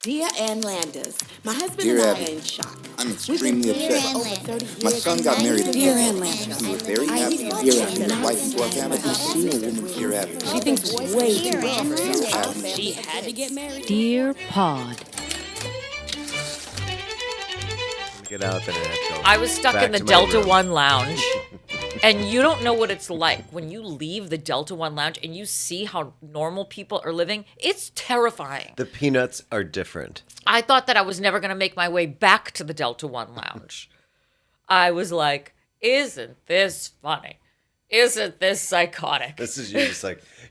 Dear Ann Landis, my husband Dear and I Abby, are in shock. I'm We've been extremely married upset. for over 30 years. My son got married in Dear February. Ann Landis. We were very I happy. thought Dear she Abby, said his I wife was into our family. She She's a woman. Dear Abby. She thinks way too much of herself. Abby. She had to get married. Dear Pod. Get out there. I was stuck Back in the to my Delta room. One lounge, and you don't know what it's like when you leave the Delta One lounge and you see how normal people are living. It's terrifying. The peanuts are different. I thought that I was never going to make my way back to the Delta One lounge. I was like, isn't this funny? Isn't this psychotic? This is you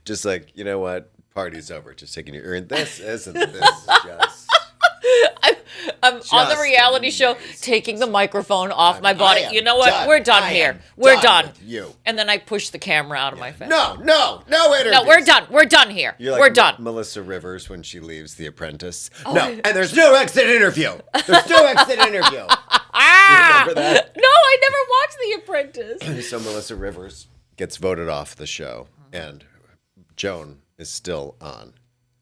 just like you know what? Party's over. Just taking your earring. This isn't this just. I'm on the Just reality show, amazing. taking the microphone off my body. I am You know what? done. We're done I here. am We're done done. with you. And then I push the camera out of my face. No interviews. No, we're done. We're done here. You're like We're done. Melissa Rivers when she leaves The Apprentice. No, and there's no exit interview. There's no exit interview. Remember that? No, I never watched The Apprentice. So Melissa Rivers gets voted off the show, and Joan is still on.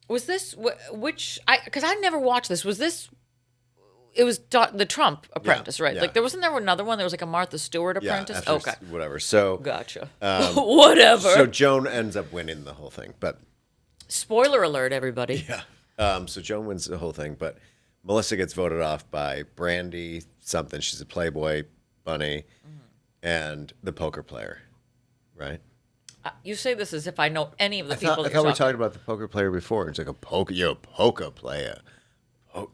Was this because I never watched this. Was this? It was the Trump Apprentice, right? yeah. Like there wasn't there another one? There was like a Martha Stewart Apprentice. Yeah, after Okay, whatever. So gotcha. Whatever. So Joan ends up winning the whole thing, but Spoiler alert, everybody. yeah. So Joan wins the whole thing, but Melissa gets voted off by Brandy something. She's a Playboy bunny, and the poker player, right? You say this as if I know any of the I people. thought that we you're talked talking about the poker player before. It's like you're a poker player.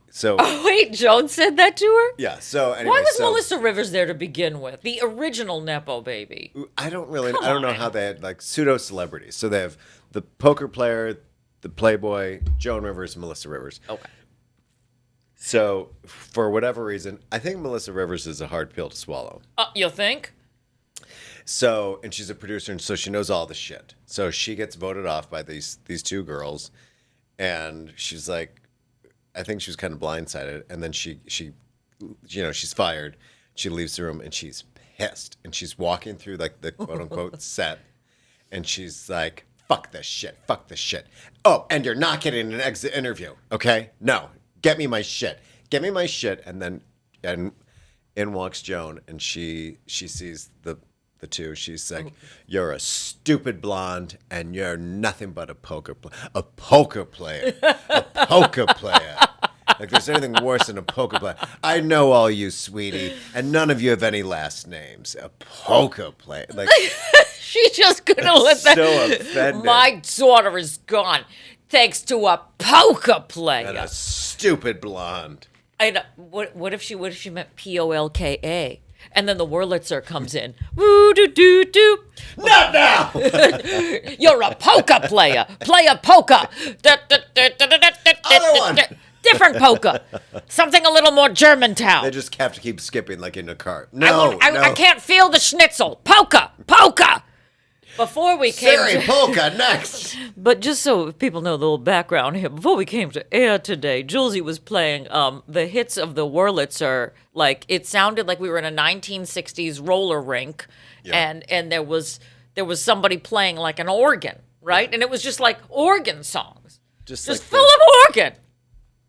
So Wait, Joan said that to her? yeah. So anyway, Why was so Melissa Rivers there to begin with? The original Nepo baby. I don't know on. how they had like pseudo celebrities. So they have the poker player, the Playboy, Joan Rivers, Melissa Rivers. Okay. So for whatever reason, I think Melissa Rivers is a hard pill to swallow. You think? So, and she's a producer, and so she knows all the shit. So she gets voted off by these two girls, and she's like, I think she was kind of blindsided, and then she she's fired. She leaves the room, and she's pissed, and she's walking through like the quote unquote set, and she's like, fuck this shit. Oh, and you're not getting an exit interview, okay? No, get me my shit, and then in walks Joan, and she sees the two. She's like, you're a stupid blonde, and you're nothing but a poker player. A poker player. Like, there's anything worse than a poker player. I know all you, sweetie, and none of you have any last names. A poker player. Like, She just couldn't let that. so offended. My daughter is gone thanks to a poker player. And a stupid blonde. I know. What if she meant Polka? And then the Wurlitzer comes in. Woo doo doo doo. Not now! You're a poker player. Play a poker. Other one. Different poker. Something a little more Germantown. They just have to keep skipping like in a car. No, I can't feel the schnitzel. Poker. Before we came Sari to, Polka, next! but just so people know the little background here, before we came to air today, Julesy was playing the hits of the Wurlitzer. Like it sounded like we were in a 1960s roller rink, Yeah. and there was somebody playing like an organ, right? And it was just like organ songs, Just just like full the- of organ.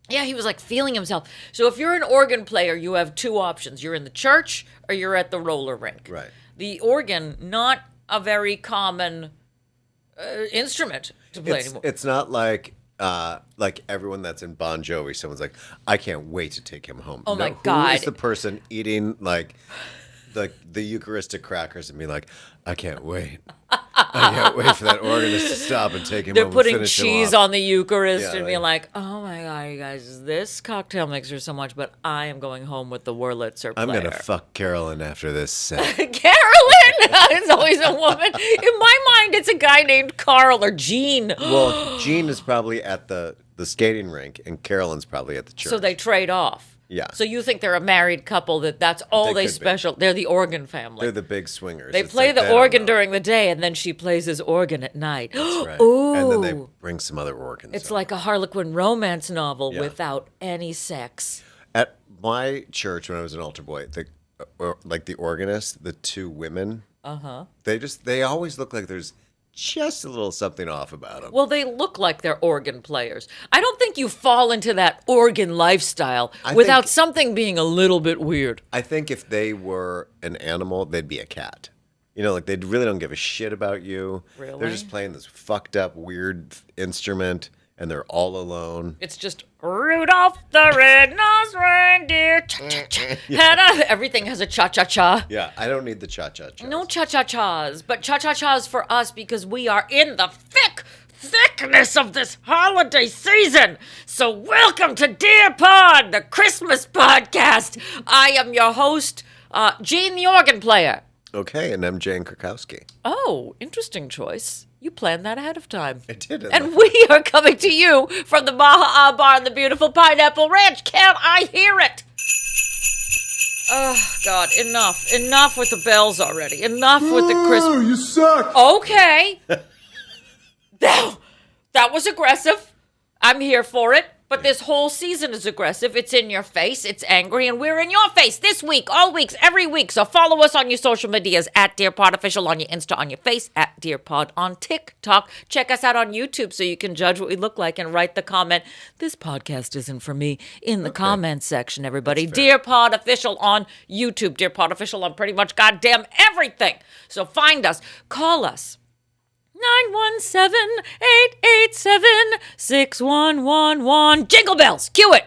Yeah, he was like feeling himself. So if you're an organ player, you have two options: you're in the church or you're at the roller rink. Right. The organ, not a very common instrument to play anymore. It's not like everyone that's in Bon Jovi. Someone's like, I can't wait to take him home. Oh, my Who God. is the person eating like the Eucharistic crackers and be like, I can't wait. I can't wait for that organist to stop and take him They're home putting and finish him cheese off. on the Eucharist Yeah, and being like, oh my God, you guys, this cocktail mixer so much, but I am going home with the Wurlitzer player. I'm gonna fuck Carolyn after this set. Carolyn! It's always a woman. In my mind, it's a guy named Carl or Gene. Well, Gene is probably at the skating rink, and Carolyn's probably at the church. So they trade off. Yeah. So you think they're a married couple, that's all They they could be. special. They're the organ family. They're the big swingers. They It's play like the they don't organ know. during the day, and then she plays his organ at night. That's right. Ooh. And then they bring some other organs. It's over. like a Harlequin romance novel Yeah. without any sex. At my church when I was an altar boy, the organist, the two women, they always look like there's just a little something off about them. Well, they look like they're organ players. I don't think you fall into that organ lifestyle without think- something being a little bit weird. I think if they were an animal, they'd be a cat. You know, like they really don't give a shit about you. Really? They're just playing this fucked up, weird instrument, and they're all alone. It's just Rudolph the Red-Nosed Reindeer. Cha-cha-cha. Everything has a cha-cha-cha. Yeah, I don't need the cha-cha-cha. No cha-cha-chas, but cha-cha-chas for us because we are in the thickness of this holiday season. So welcome to Dear Pod, the Christmas podcast. I am your host, Gene the organ player. Okay, and I'm Jane Krakowski. Oh, interesting choice. You planned that ahead of time. I did. And we are coming to you from the Baja Bar in the beautiful Pineapple Ranch. Can I hear it? Oh, God, enough. Enough with the bells already. Enough with the Christmas. Oh, you suck. Okay. That was aggressive. I'm here for it. But this whole season is aggressive. It's in your face. It's angry. And we're in your face this week, all weeks, every week. So follow us on your social medias at Dear Pod Official on your Insta, on your face, at Dear Pod on TikTok. Check us out on YouTube so you can judge what we look like and write the comment, "This podcast isn't for me," in the comments section, everybody. Dear Pod Official on YouTube. Dear Pod Official on pretty much goddamn everything. So find us. Call us. 917-887-6111. Jingle bells. Cue it.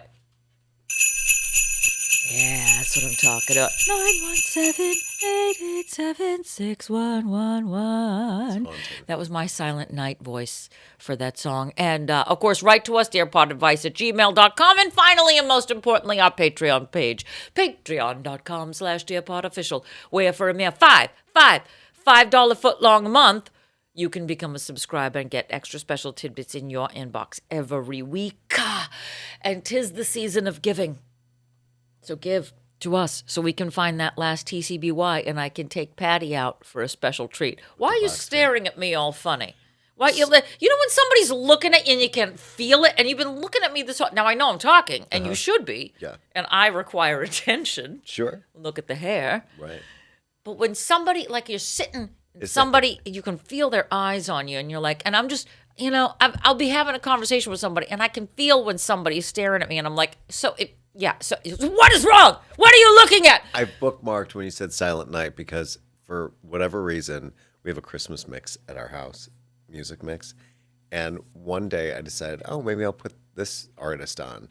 Yeah, that's what I'm talking about. 917-887-6111. That was my Silent Night voice for that song. And, of course, write to us, dearpodadvice@gmail.com. And finally, and most importantly, our Patreon page, patreon.com/dearpodofficial, where for a mere $5 foot long a month, you can become a subscriber and get extra special tidbits in your inbox every week. And 'tis the season of giving. So give to us so we can find that last TCBY and I can take Patty out for a special treat. Why are you staring at me all funny? Why you know when somebody's looking at you and you can feel it, and you've been looking at me this whole now I know I'm talking, and you should be. Yeah. And I require attention. Sure. Look at the hair. Right. But when somebody, like you're sitting, somebody, you can feel their eyes on you, and you're like, and I'm just, I'll be having a conversation with somebody, and I can feel when somebody's staring at me, and I'm like, so what is wrong? What are you looking at? I bookmarked when you said Silent Night because for whatever reason, we have a Christmas mix at our house, music mix. And one day I decided, maybe I'll put this artist on.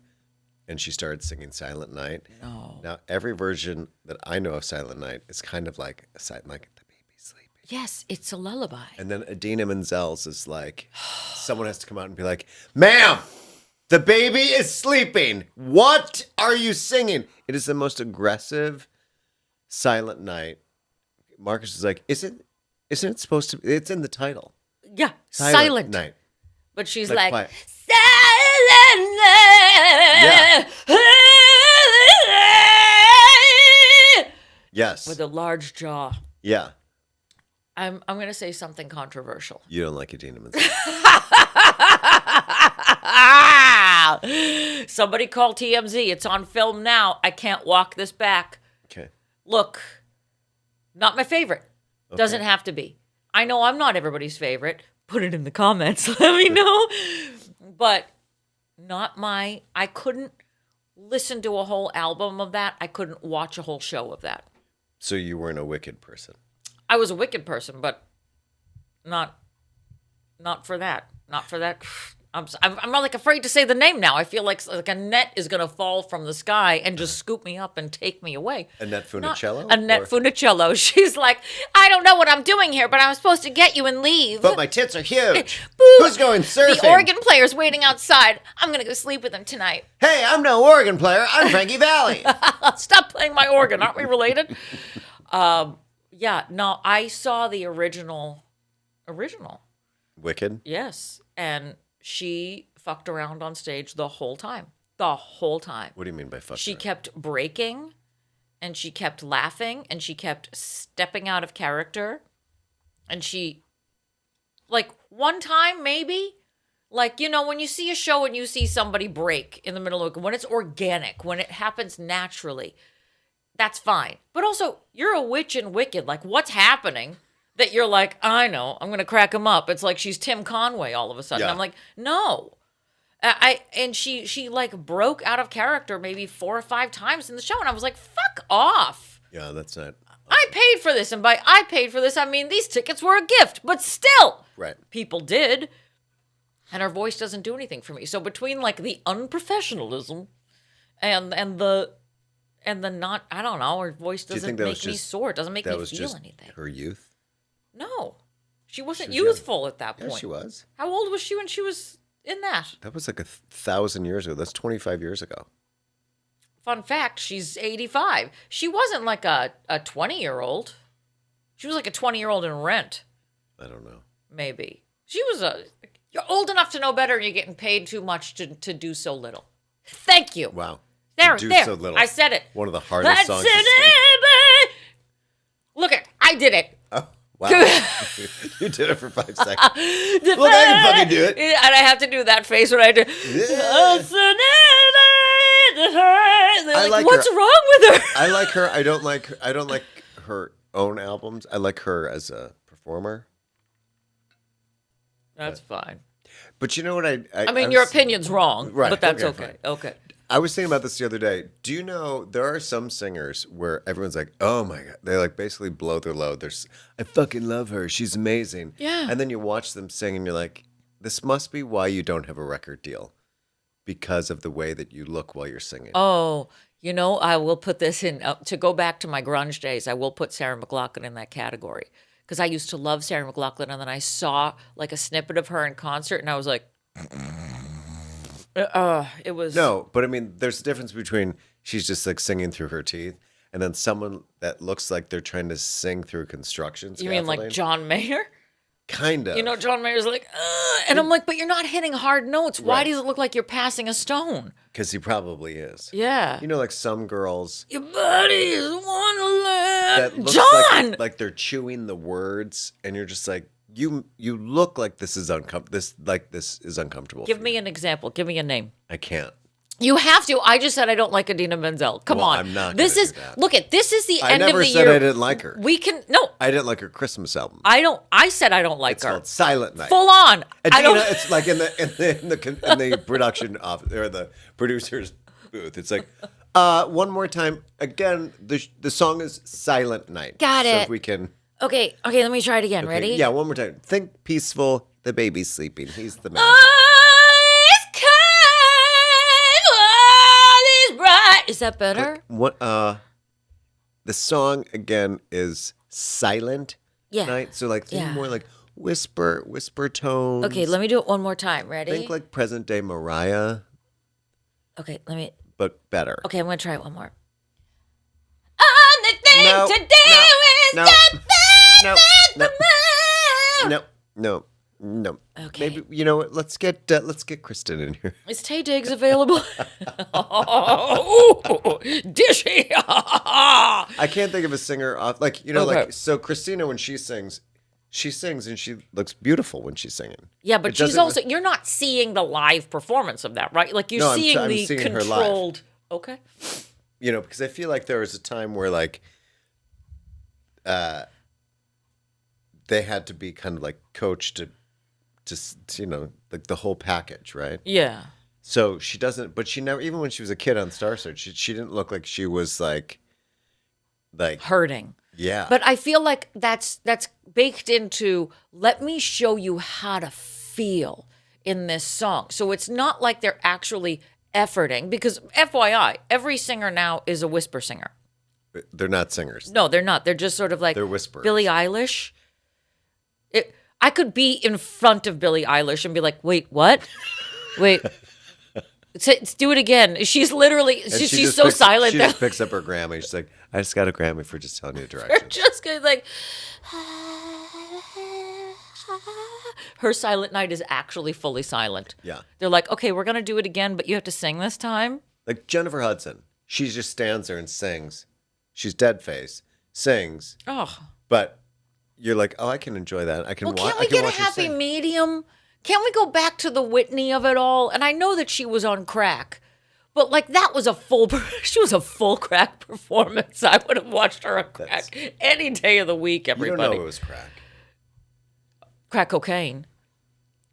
And she started singing Silent Night. No. Now, every version that I know of Silent Night is kind of like a silent, like the baby's sleeping. Yes, it's a lullaby. And then Idina Menzel's is like, someone has to come out and be like, "Ma'am, the baby is sleeping. What are you singing?" It is the most aggressive Silent Night. Marcus is like, isn't it supposed to be? It's in the title. Yeah, silent. Night. But she's Like like, quiet. Silent Night. Yes. With a large jaw. Yeah. I'm going to say something controversial. You don't like Idina Menzel. Somebody call TMZ. It's on film now. I can't walk this back. Okay. Look, not my favorite. Doesn't have to be. I know I'm not everybody's favorite. Put it in the comments. Let me know. But I couldn't listen to a whole album of that. I couldn't watch a whole show of that. So you weren't a wicked person. I was a wicked person, but not for that. Not for that. I'm like afraid to say the name now. I feel like a net is going to fall from the sky and just scoop me up and take me away. Annette Funicello? Annette Funicello. She's like, I don't know what I'm doing here, but I'm supposed to get you and leave. But my tits are huge. Boo. Who's going surfing? The organ player's waiting outside. I'm going to go sleep with him tonight. Hey, I'm no organ player. I'm Frankie Valli. Stop playing my organ. Aren't we related? Yeah, no, I saw the original. Wicked? Yes. And she fucked around on stage the whole time. The whole time. What do you mean by fuck? She kept breaking, and she kept laughing, and she kept stepping out of character. And she, like, one time maybe, like, when you see a show and you see somebody break in the middle of it, when it's organic, when it happens naturally, that's fine. But also, you're a witch in Wicked. Like, what's happening that you're like, I know, I'm gonna crack him up. It's like she's Tim Conway all of a sudden. Yeah. I'm like, no. And she like broke out of character maybe 4 or 5 times in the show, and I was like, fuck off. Yeah, that's not I paid for this, and by I paid for this, I mean these tickets were a gift, but still, right. people did. And her voice doesn't do anything for me. So between like the unprofessionalism and the not, I don't know, her voice Do you doesn't think that was make me just- sore. It doesn't make That me was feel just anything. her youth. No, she wasn't was young. youthful at that Yeah, point. she was. How old was she when she was in that? That was like 1,000 years ago. That's 25 years ago. Fun fact: she's 85. She wasn't like a 20-year-old. She was like a 20-year-old in Rent, I don't know. maybe. She was You're old enough to know better, and you're getting paid too much to do so little. Thank you. Wow. There, Do there. So little. I said it. One of the hardest That's songs to sing. it. Look at, I did it. Oh, wow. You did it for 5 seconds. Look, I can fucking do it. And I have to do that face when I do. Yeah. They're like, like what's her. wrong with her? I like her. I don't like her own albums. I like her as a performer. That's fine. But you know what I mean, your opinion's wrong, Right, but that's okay, okay. Okay. I was thinking about this the other day. Do you know there are some singers where everyone's like, "Oh my god," they like basically blow their load. I fucking love her. She's amazing. Yeah. And then you watch them sing, and you're like, "This must be why you don't have a record deal, because of the way that you look while you're singing." Oh, you know, I will put this in, to go back to my grunge days, I will put Sarah McLachlan in that category. Because I used to love Sarah McLachlan, and then I saw like a snippet of her in concert, and I was like, it was... No, but I mean, there's a difference between she's just like singing through her teeth, and then someone that looks like they're trying to sing through construction You mean like scaffolding. John Mayer? Kind of. You know, John Mayer's like, and I'm like, but you're not hitting hard notes. Why Right. does it look like you're passing a stone? Because he probably is. Yeah. You know, like some girls Your body is that wonderland. looks John! like they're chewing the words, and you're just like, you look like this is uncomfortable. This is uncomfortable. Give for me you. an example. Give me a name. I can't. You have to. I just said I don't like Adina Menzel. Come Well, on. I'm not This gonna is do that. look at this is the I end never of the said year. I didn't like her. We can no. I didn't like her Christmas album. I said I don't like It's her. called Silent Night. Full on. And I you don't. know, it's like in the production office or the producer's booth. It's like, one more time. Again, the song is Silent Night. Got So it. if we can. Okay. Let me try it again. Okay, Ready? yeah, one more time. Think peaceful. The baby's sleeping. He's the man. It's kind, all is bright. Is that better? What? The song again is Silent Yeah. Night. So like think Yeah. more like whisper tones. Okay, let me do it one more time. Ready? think like present day Mariah, Okay, let me. but better. Okay, I'm gonna try it one more. Only thing No, to do is no, get no, back no, no, no. Okay. Maybe you know what? Let's get Kristen in here. Is Tay Diggs available? Oh, dishy. I can't think of a singer off like Okay. like so Christina when she sings and she looks beautiful when she's singing. Yeah, but It she's doesn't- also, you're not seeing the live performance of that, right? Like you're No, I'm seeing I'm the seeing her live. controlled. Okay. You know, because I feel like there was a time where like they had to be kind of like coached to you know, like the whole package, right? Yeah. So she doesn't, but she never, even when she was a kid on Star Search, she didn't look like she was like Hurting. yeah. But I feel like that's baked into, let me show you how to feel in this song. So it's not like they're actually efforting, because FYI, every singer now is a whisper singer. They're not singers. No, they're not. They're just sort of like They're whisperers. Billie Eilish. I could be in front of Billie Eilish and be like, wait, what? Wait. Do it again. She's literally, And she's just so picks- silent She that just picks up her Grammy. She's like, I just got a Grammy for just telling you they're directions. just going like, her Silent Night is actually fully silent. Yeah. They're like, okay, we're going to do it again, but you have to sing this time. Like Jennifer Hudson, she just stands there and sings. She's dead face, sings, Oh. but you're like, oh, I can enjoy that. I can Well, watch. can't I we can get a watch her happy sing. medium? Can't we go back to the Whitney of it all? And I know that she was on crack, but like that was she was a full crack performance. I would have watched her on crack any day of the week, You everybody. don't know it was crack. crack cocaine.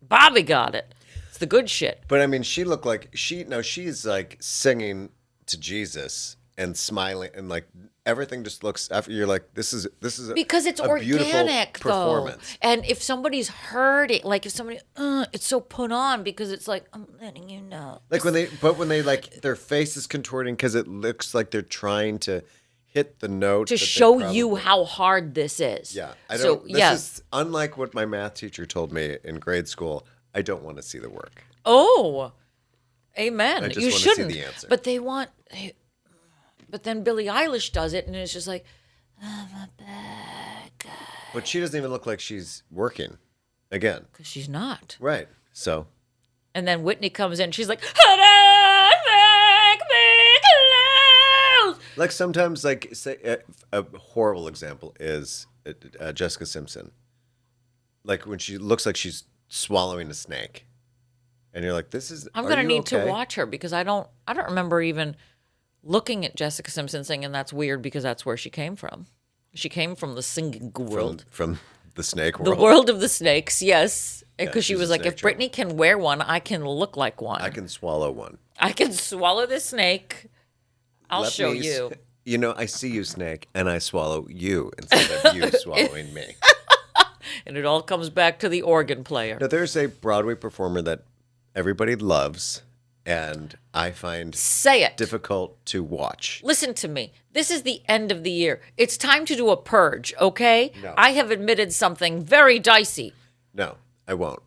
Bobby got it. It's the good shit. But I mean, she looked like she's like singing to Jesus and smiling and like everything just looks after you're like this is Because it's a beautiful organic, though. performance. And if somebody's heard it, like if somebody, it's so put on because it's like, I'm letting you know. Like when they like their face is contorting because it looks like they're trying to hit the note To that they show you probably- how hard this is. Yeah, I So, don't. This yeah. is unlike what my math teacher told me in grade school. I don't want to see the work. Oh, amen. I just You wanna see shouldn't. the answer. But they want. But then Billie Eilish does it, and it's just like, But she doesn't even look like she's working. Again, because she's not. right? So And then Whitney comes in, she's like, make me close. like sometimes like say a horrible example is Jessica Simpson. Like when she looks like she's swallowing a snake, and you're like, "This is." I'm are gonna you need to okay? watch her because I don't remember even looking at Jessica Simpson singing. That's weird because that's where she came from. She came from the singing world. from the snake The world. world of the snakes, yes. Because she she's was a like, snake if Britney can wear one, I can look like one. I can swallow one. I can swallow this snake. I'll Let show me you. You know, I see you, snake, and I swallow you instead of you swallowing me. And it all comes back to the organ player. Now, there's a Broadway performer that everybody loves, and I find Say it. difficult to watch. Listen to me. This is the end of the year. It's time to do a purge, okay? No. I have admitted something very dicey. No, I won't.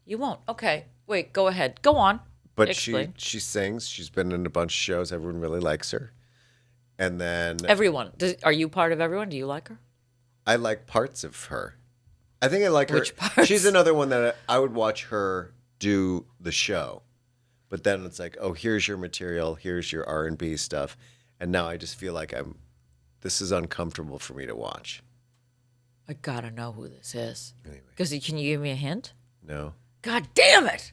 You won't. Okay. Wait, go ahead. Go on. But Explain. she sings. She's been in a bunch of shows. Everyone really likes her. And then Everyone. Are you part of everyone? Do you like her? I like parts of her. I think I like her. Which parts? She's another one that I would watch her do the show. But then it's like, oh, here's your material. Here's your R&B stuff. And now I just feel like this is uncomfortable for me to watch. I gotta know who this is. Anyway, Because can you give me a hint? no. God damn it!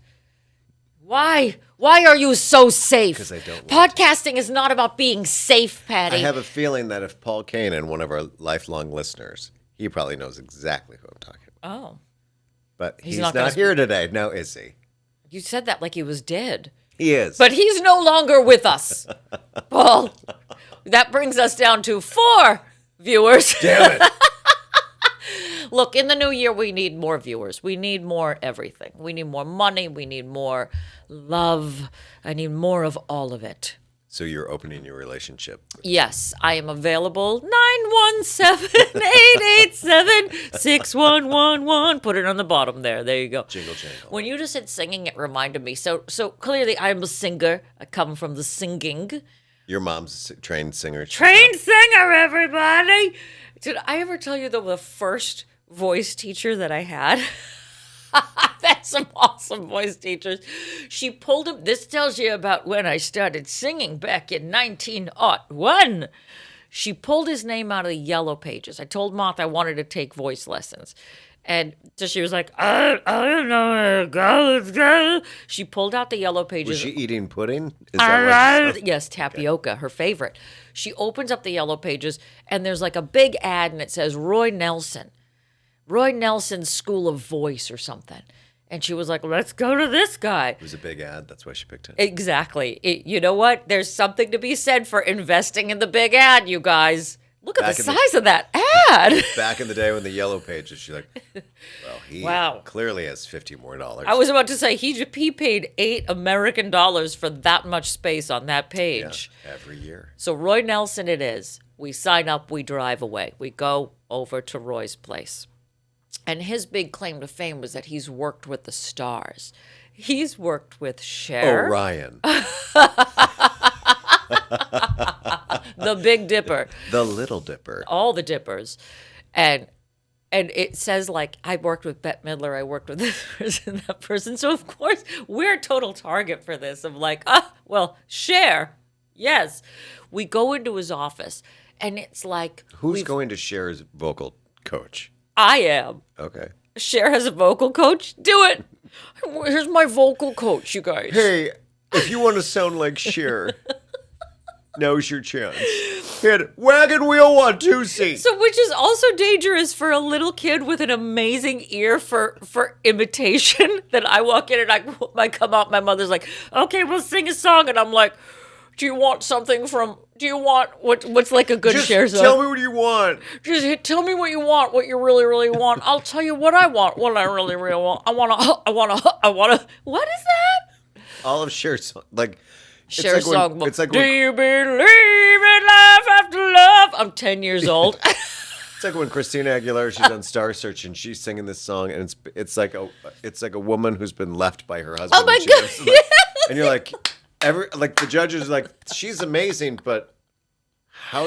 Why? Why are you so safe? 'Cause I don't want Podcasting is not about being safe, Patty. I have a feeling that if Paul Kanan, one of our lifelong listeners, he probably knows exactly who I'm talking about. Oh, But he's not not, gonna here today. Now is he? you said that like he was dead. He is. But he's no longer with us. Paul, that brings us down to 4 viewers. damn it. Look, in the new year, we need more viewers. We need more everything. We need more money. We need more love. I need more of all of it. So you're opening your relationship. Yes, I am available. 917-887-6111. Put it on the bottom there. There you go. Jingle jangle. When you just said singing, it reminded me. So clearly, I'm a singer. I come from the singing. Your mom's a trained singer. Trained singer, everybody. Did I ever tell you the first voice teacher that I had? I've had some awesome voice teachers. She pulled up. This tells you about when I started singing back in 1901. She pulled his name out of the yellow pages. I told Moth I wanted to take voice lessons. And so she was like, I don't know. Go. She pulled out the yellow pages. Was she eating pudding? Is that what Yes, tapioca, her favorite. She opens up the yellow pages, and there's like a big ad, and it says Roy Nelson's School of Voice or something. And she was like, let's go to this guy. It was a big ad. That's why she picked it. Exactly. You know what? There's something to be said for investing in the big ad, you guys. Look at Back the in the- size of that ad. Back in the day when the yellow pages, she's like, well, he Wow. clearly has $50 more. I was about to say, he paid $8 American for that much space on that page. every year. So Roy Nelson it is. We sign up, we drive away. We go over to Roy's place. And his big claim to fame was that he's worked with the stars. He's worked with Cher, Orion, the Big Dipper, the Little Dipper. all the Dippers. And it says, like, I worked with Bette Midler, I worked with this person, that person. So, of course, we're a total target for this of like, well, Cher, yes. We go into his office, and it's like, Who's going to share his vocal coach? I am. Okay. Cher has a vocal coach? Do it. Here's my vocal coach, you guys. Hey, if you want to sound like Cher, now's your chance. We had wagon wheel 1, 2 seats. So, which is also dangerous for a little kid with an amazing ear for imitation. That I walk in and I come out, my mother's like, "Okay, we'll sing a song," and I'm like, "Do you want something from? Do you want what's like a good Just share song? tell me what you want. Just tell me what you want, what you really, really want. I'll tell you what I want, what I really, really want. I want to. What is that? All of Cher's song, like Cher it's like song. When, it's like Do when, you believe in life after love? I'm 10 years old. it's like when Christina Aguilera, she's on Star Search and she's singing this song, and it's like a woman who's been left by her husband. Oh my and she God. goes to the- and you're like, the judges are like, she's amazing, but how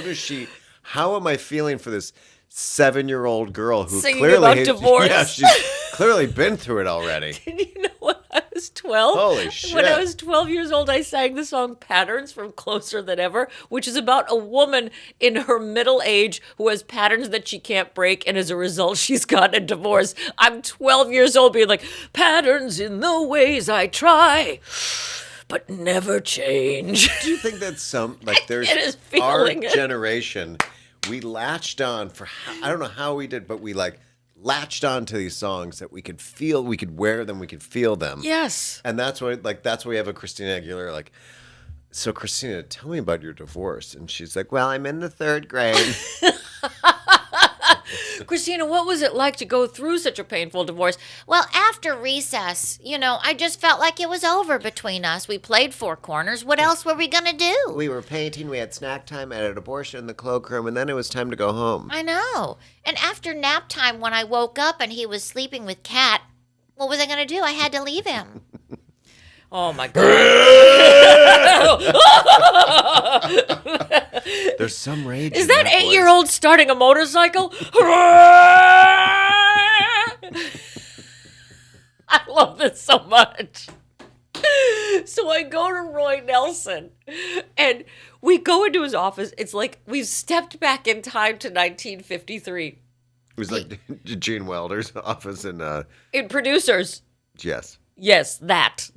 am I feeling for this 7-year-old girl who Singing clearly about hates- divorce. Yeah, she's clearly been through it already. You know, when I was 12, Holy shit. When I was 12 years old, I sang the song Patterns from Closer Than Ever, which is about a woman in her middle age who has patterns that she can't break, and as a result, she's gotten a divorce. I'm 12 years old being like, patterns in the ways I try, but never change. Do you think that there's It is our feeling it. generation, we latched on I don't know how we did, but we latched on to these songs that we could feel, we could wear them, we could feel them. Yes. And that's why we have a Christina Aguilera, like, so Christina, tell me about your divorce. And she's like, well, I'm in the 3rd grade. Christina, what was it like to go through such a painful divorce? Well, after recess, I just felt like it was over between us. We played Four Corners. What else were we going to do? We were painting, we had snack time, I had an abortion in the cloakroom, and then it was time to go home. I know. And after nap time, when I woke up and he was sleeping with Kat, what was I going to do? I had to leave him. Oh my God. There's some rage. Is in that voice. 8-year-old starting a motorcycle? I love this so much. So I go to Roy Nelson and we go into his office. It's like we've stepped back in time to 1953. It was like Gene Wilder's office In producers. yes. Yes, that.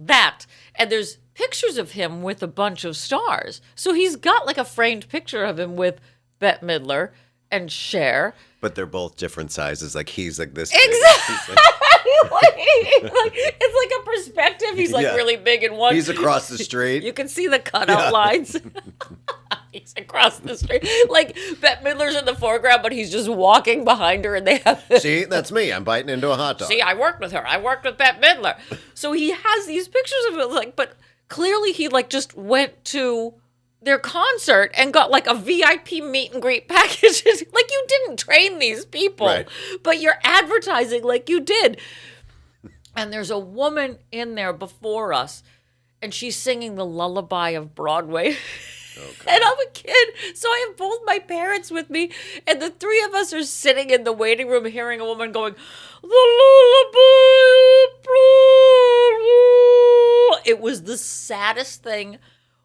And there's pictures of him with a bunch of stars. So he's got like a framed picture of him with Bette Midler and Cher. But they're both different sizes. Like he's like this. Exactly. Big. It's like a perspective. He's like Yeah. really big in one. He's across the street. You can see the cutout Yeah. lines. He's across the street. Like Bette Midler's in the foreground, but he's just walking behind her and they have See, that's me. I'm biting into a hot dog. See, I worked with her. I worked with Bette Midler. So he has these pictures of it, like, but clearly he like just went to their concert and got like a VIP meet and greet package. Like you didn't train these people, Right. but you're advertising like you did. And there's a woman in there before us, and she's singing the lullaby of Broadway. And I'm a kid, so I have both my parents with me, and the three of us are sitting in the waiting room hearing a woman going, the lullaby of Broadway. It was the saddest thing.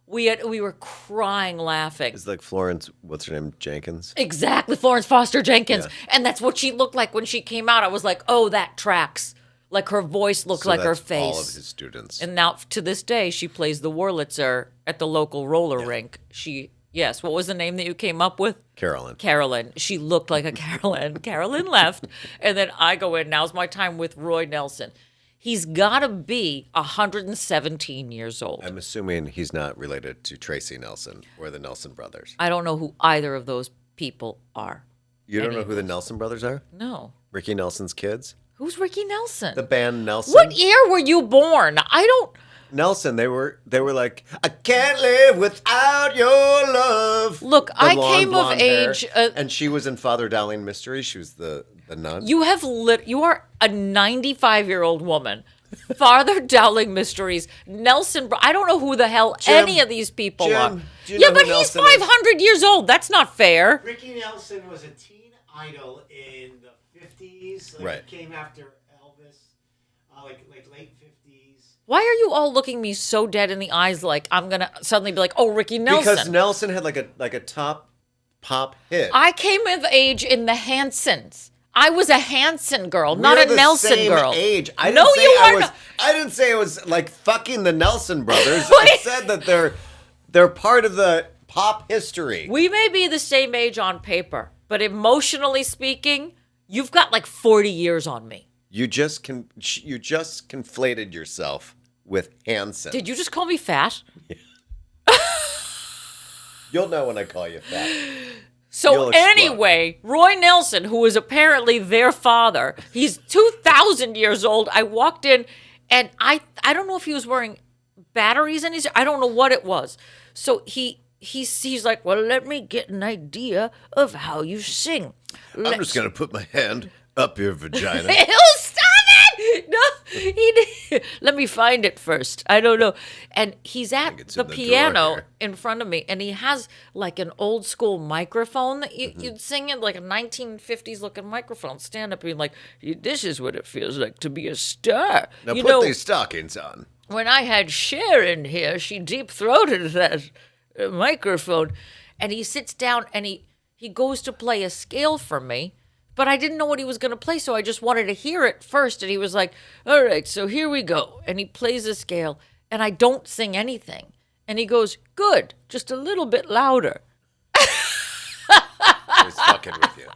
We were crying laughing. It's like Florence, what's her name, Jenkins? Exactly, Florence Foster Jenkins. Yeah. And that's what she looked like when she came out. I was like, oh, that tracks. Like her voice looked So like her that's face. all of his students. And now, to this day, she plays the Wurlitzer at the local roller rink. Yes, what was the name that you came up with? Carolyn. Carolyn. She looked like a Carolyn. Carolyn left. And then I go in. Now's my time with Roy Nelson. He's got to be 117 years old. I'm assuming he's not related to Tracy Nelson or the Nelson brothers. I don't know who either of those people are. You don't know who the Nelson brothers are? No. Ricky Nelson's kids? Who's Ricky Nelson? The band Nelson? What year were you born? I don't... Nelson, they were like, I can't live without your love. Look, The I long came of blonde hair. age... and she was in Father Dowling Mystery. She was the nun. You are a 95-year-old woman. Father Dowling Mysteries, Nelson. I don't know who the hell Jim, any of these people Jim, are. do you Yeah, know but who he's Nelson is? 500 years old. That's not fair. Ricky Nelson was a teen idol in the 50s. Like Right. He came after Elvis, like late 50s. Why are you all looking me so dead in the eyes? Like I'm gonna suddenly be like, "Oh, Ricky Nelson." Because Nelson had like a top pop hit. I came of age in the Hansons. I was a Hanson girl, not We're a the Nelson same girl. Age. I No, didn't say you I are was. not. I didn't say it was like fucking the Nelson brothers. I said that they're part of the pop history. We may be the same age on paper, but emotionally speaking, you've got like 40 years on me. You just conflated yourself with Hanson. Did you just call me fat? You'll know when I call you fat. So You'll explode. anyway, Roy Nelson, who is apparently their father, he's 2,000 years old. I walked in, and I don't know if he was wearing batteries in his. I don't know what it was. So he's like, well, let me get an idea of how you sing. I'm just gonna put my hand up your vagina. Ew, stop it! No, he did. Let me find it first. I don't know. And he's at it's the in the drawer piano here. in front of me, and he has like an old school microphone that you'd sing in, like a 1950s looking microphone. Stand up and be like, this is what it feels like to be a star. Now you put know, these stockings on. when I had Cher in here, she deep throated that microphone, and he sits down and he goes to play a scale for me, but I didn't know what he was going to play, so I just wanted to hear it first. And he was like, "All right, so here we go," and he plays a scale, and I don't sing anything, and he goes, "Good, just a little bit louder." He's fucking with you.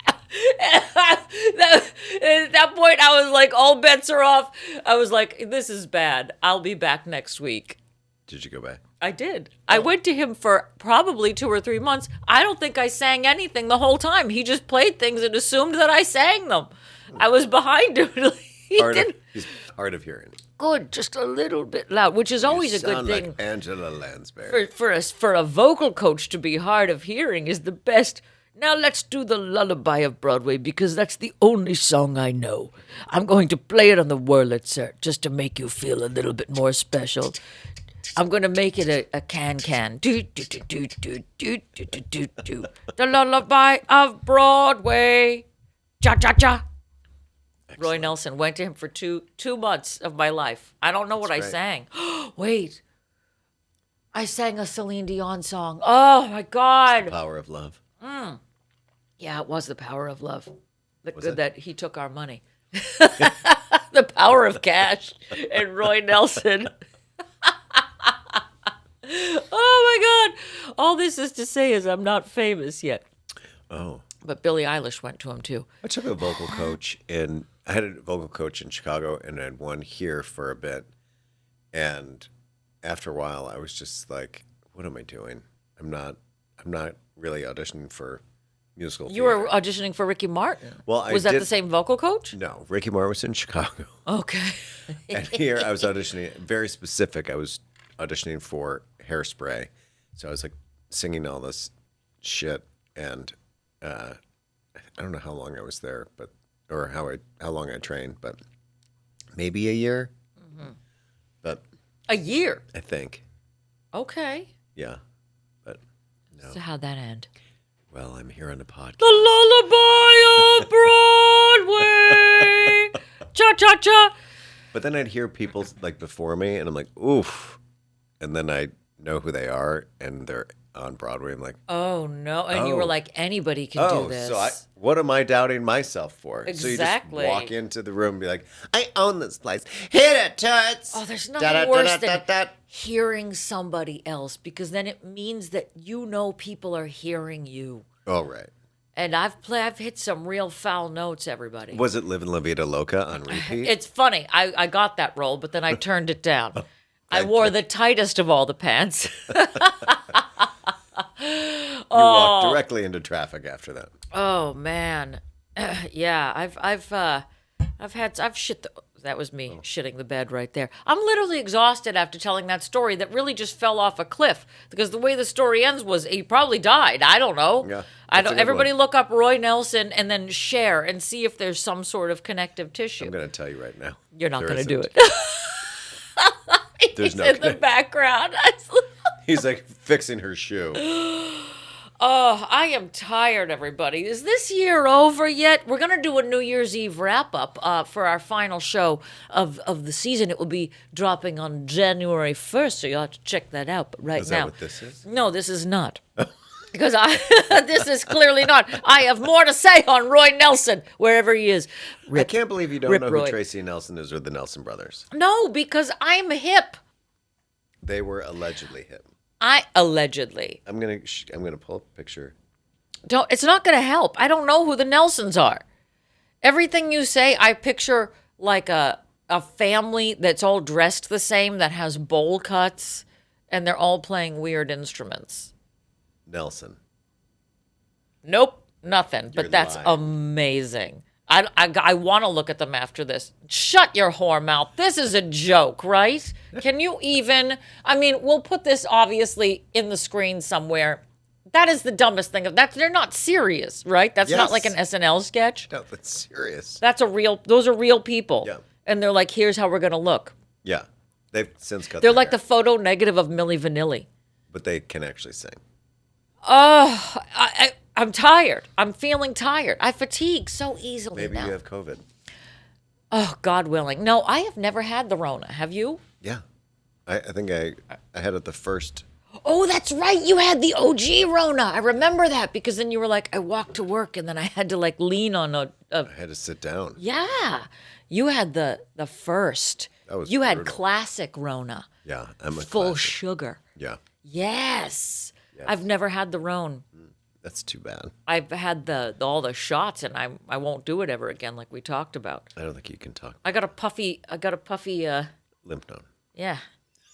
At that point, I was like, all bets are off. I was like, this is bad. I'll be back next week. Did you go back? I did. I went to him for probably 2 or 3 months. I don't think I sang anything the whole time. He just played things and assumed that I sang them. I was behind him. He's hard of hearing. Good, just a little bit loud, which is always You a good sound thing. like Angela Lansbury. For a vocal coach to be hard of hearing is the best. Now let's do the lullaby of Broadway, because that's the only song I know. I'm going to play it on the Wurlitzer just to make you feel a little bit more special. I'm going to make it a can-can. Do, do, do, do, do, do, do, do, do, do. The lullaby of Broadway. Cha-cha-cha. Roy Nelson. Went to him for two months of my life. I don't know what I great. sang. Wait. I sang a Celine Dion song. Oh, my God. Power of love. Yeah, it was the power of love. The Was good it? that he took our money. The power of cash and Roy Nelson. Oh, my God. All this is to say is I'm not famous yet. Oh. But Billie Eilish went to him, too. I took a vocal coach I had a vocal coach in Chicago and I had one here for a bit. And after a while I was just like, what am I doing? I'm not really auditioning for musical You theater. were auditioning for Ricky Martin. Well, I was that did- the same vocal coach? No, Ricky Martin was in Chicago. Okay. And here I was auditioning, very specific. I was auditioning for Hairspray. So I was like singing all this shit. And I don't know how long I was there, or how long I trained, but maybe a year. But A year. I think, Okay. yeah. But no. So how'd that end? Well, I'm here on the podcast. The lullaby of Broadway. Cha-cha-cha. But then I'd hear people like before me, and I'm like, oof. And then I know who they are, and they're on Broadway. I'm like, Oh, no. And you were Oh. like, anybody can oh, do this. so what am I doubting myself for? So you Exactly. just walk into the room and be like, I own this place. Hit it, Toots. Oh, there's nothing worse than hearing somebody else, because then it means that you know people are hearing you. Oh, right. And I've hit some real foul notes, everybody. Was it Live in La Vida Loca on repeat? It's funny. I got that role, but then I turned it down. I wore the tightest of all the pants. You walked directly into traffic after that. Oh man, yeah. I've shit. That was me shitting the bed right there. I'm literally exhausted after telling that story that really just fell off a cliff, because the way the story ends was he probably died. I don't know. Yeah, I that's a don't. good Everybody one. look up Roy Nelson and then share and see if there's some sort of connective tissue. I'm going to tell you right now. You're not There going to do isn't. it. There's He's no in the connect- background. He's like fixing her shoe. Oh, I am tired, everybody. Is this year over yet? We're going to do a New Year's Eve wrap-up for our final show of the season. It will be dropping on January 1st, so you'll have to check that out. But right Is now... that what this is? No, this is not. Because this is clearly not. I have more to say on Roy Nelson, wherever he is. I can't believe you don't Rip know Roy. who Tracy and Nelson is, or the Nelson brothers. No, because I'm hip. They were allegedly hit. I allegedly I'm gonna pull up a picture. don't. It's not going to help. I don't know who the Nelsons are. Everything you say, I picture like a family that's all dressed the same that has bowl cuts, and they're all playing weird instruments. Nelson. Nope, nothing. You're But that's lying. amazing. I want to look at them after this. Shut your whore mouth. This is a joke, right? Can you even? I mean, we'll put this obviously in the screen somewhere. That is the dumbest thing. They're not serious, right? That's not Yes. like an SNL sketch. No, that's serious. That's those are real people. Yeah. And they're like, here's how we're going to look. Yeah, they've since cut. They're their like the hair, photo negative of Milli Vanilli. but they can actually sing. Oh, I'm tired. I'm feeling tired. I fatigue so easily Maybe now. you have COVID. Oh, God willing. No, I have never had the Rona. Have you? Yeah, I think I had it the first. Oh, that's right. You had the OG Rona. I remember that because then you were like, I walked to work and then I had to like lean on a I had to sit down. yeah. You had the first. That was you had brutal. classic Rona. Yeah, I'm a Full classic. sugar. Yeah, Yes. I've never had the Rhone. that's too bad. I've had all the shots and I won't do it ever again like we talked about. I don't think you can talk I got a puffy lymph node. yeah.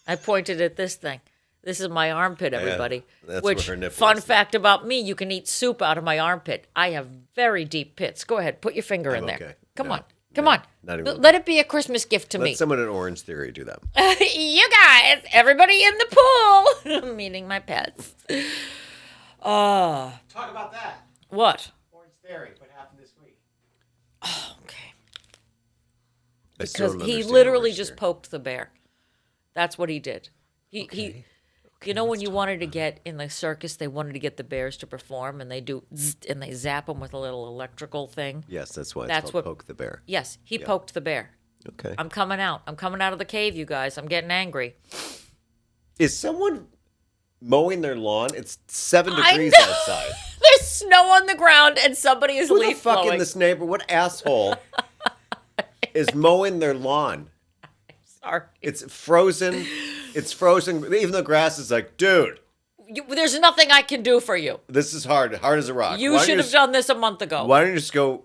I pointed at this thing. This is my armpit, everybody. that's Which, where her nipple fun is. fact about me, you can eat soup out of my armpit. I have very deep pits. Go ahead, put your finger in there. okay. Come No, on. Come no, on. not even- Let it be a Christmas gift to Let me. someone at Orange Theory do that. You guys, everybody in the pool, meaning my pets. Talk about that. What? Orange Theory. What happened this week? Okay. I still Because don't he understand literally Orange just Theory. poked the bear. That's what he did. He you know when you wanted to get in the circus, they wanted to get the bears to perform, and they do zzz, and they zap them with a little electrical thing. Yes, that's why it's That's called what- Poke the Bear. Yes, he poked the bear. Okay. I'm coming out. I'm coming out of the cave, you guys. I'm getting angry. Is someone mowing their lawn? It's 7 I degrees know. outside. There's snow on the ground, and somebody is Who the leaf fuck blowing. in this neighbor? What asshole is mowing their lawn? Sorry. It's frozen. It's frozen. Even the grass is like, dude, There's nothing I can do for you. this is hard. Hard as a rock. You Why don't should have just- done this a month ago. Why don't you just go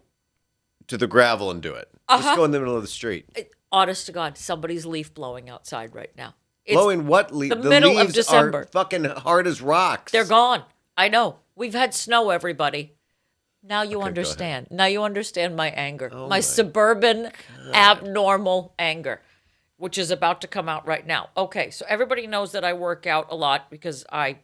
to the gravel and do it? Just go in the middle of the street. Honest to God, somebody's leaf blowing outside right now. It's, Blowing what leaf? the middle of leaves December. are fucking hard as rocks. They're gone. I know. We've had snow, everybody. Now you go understand. Now you understand my anger. Oh my suburban, abnormal anger, which is about to come out right now. Okay, so everybody knows that I work out a lot because I'm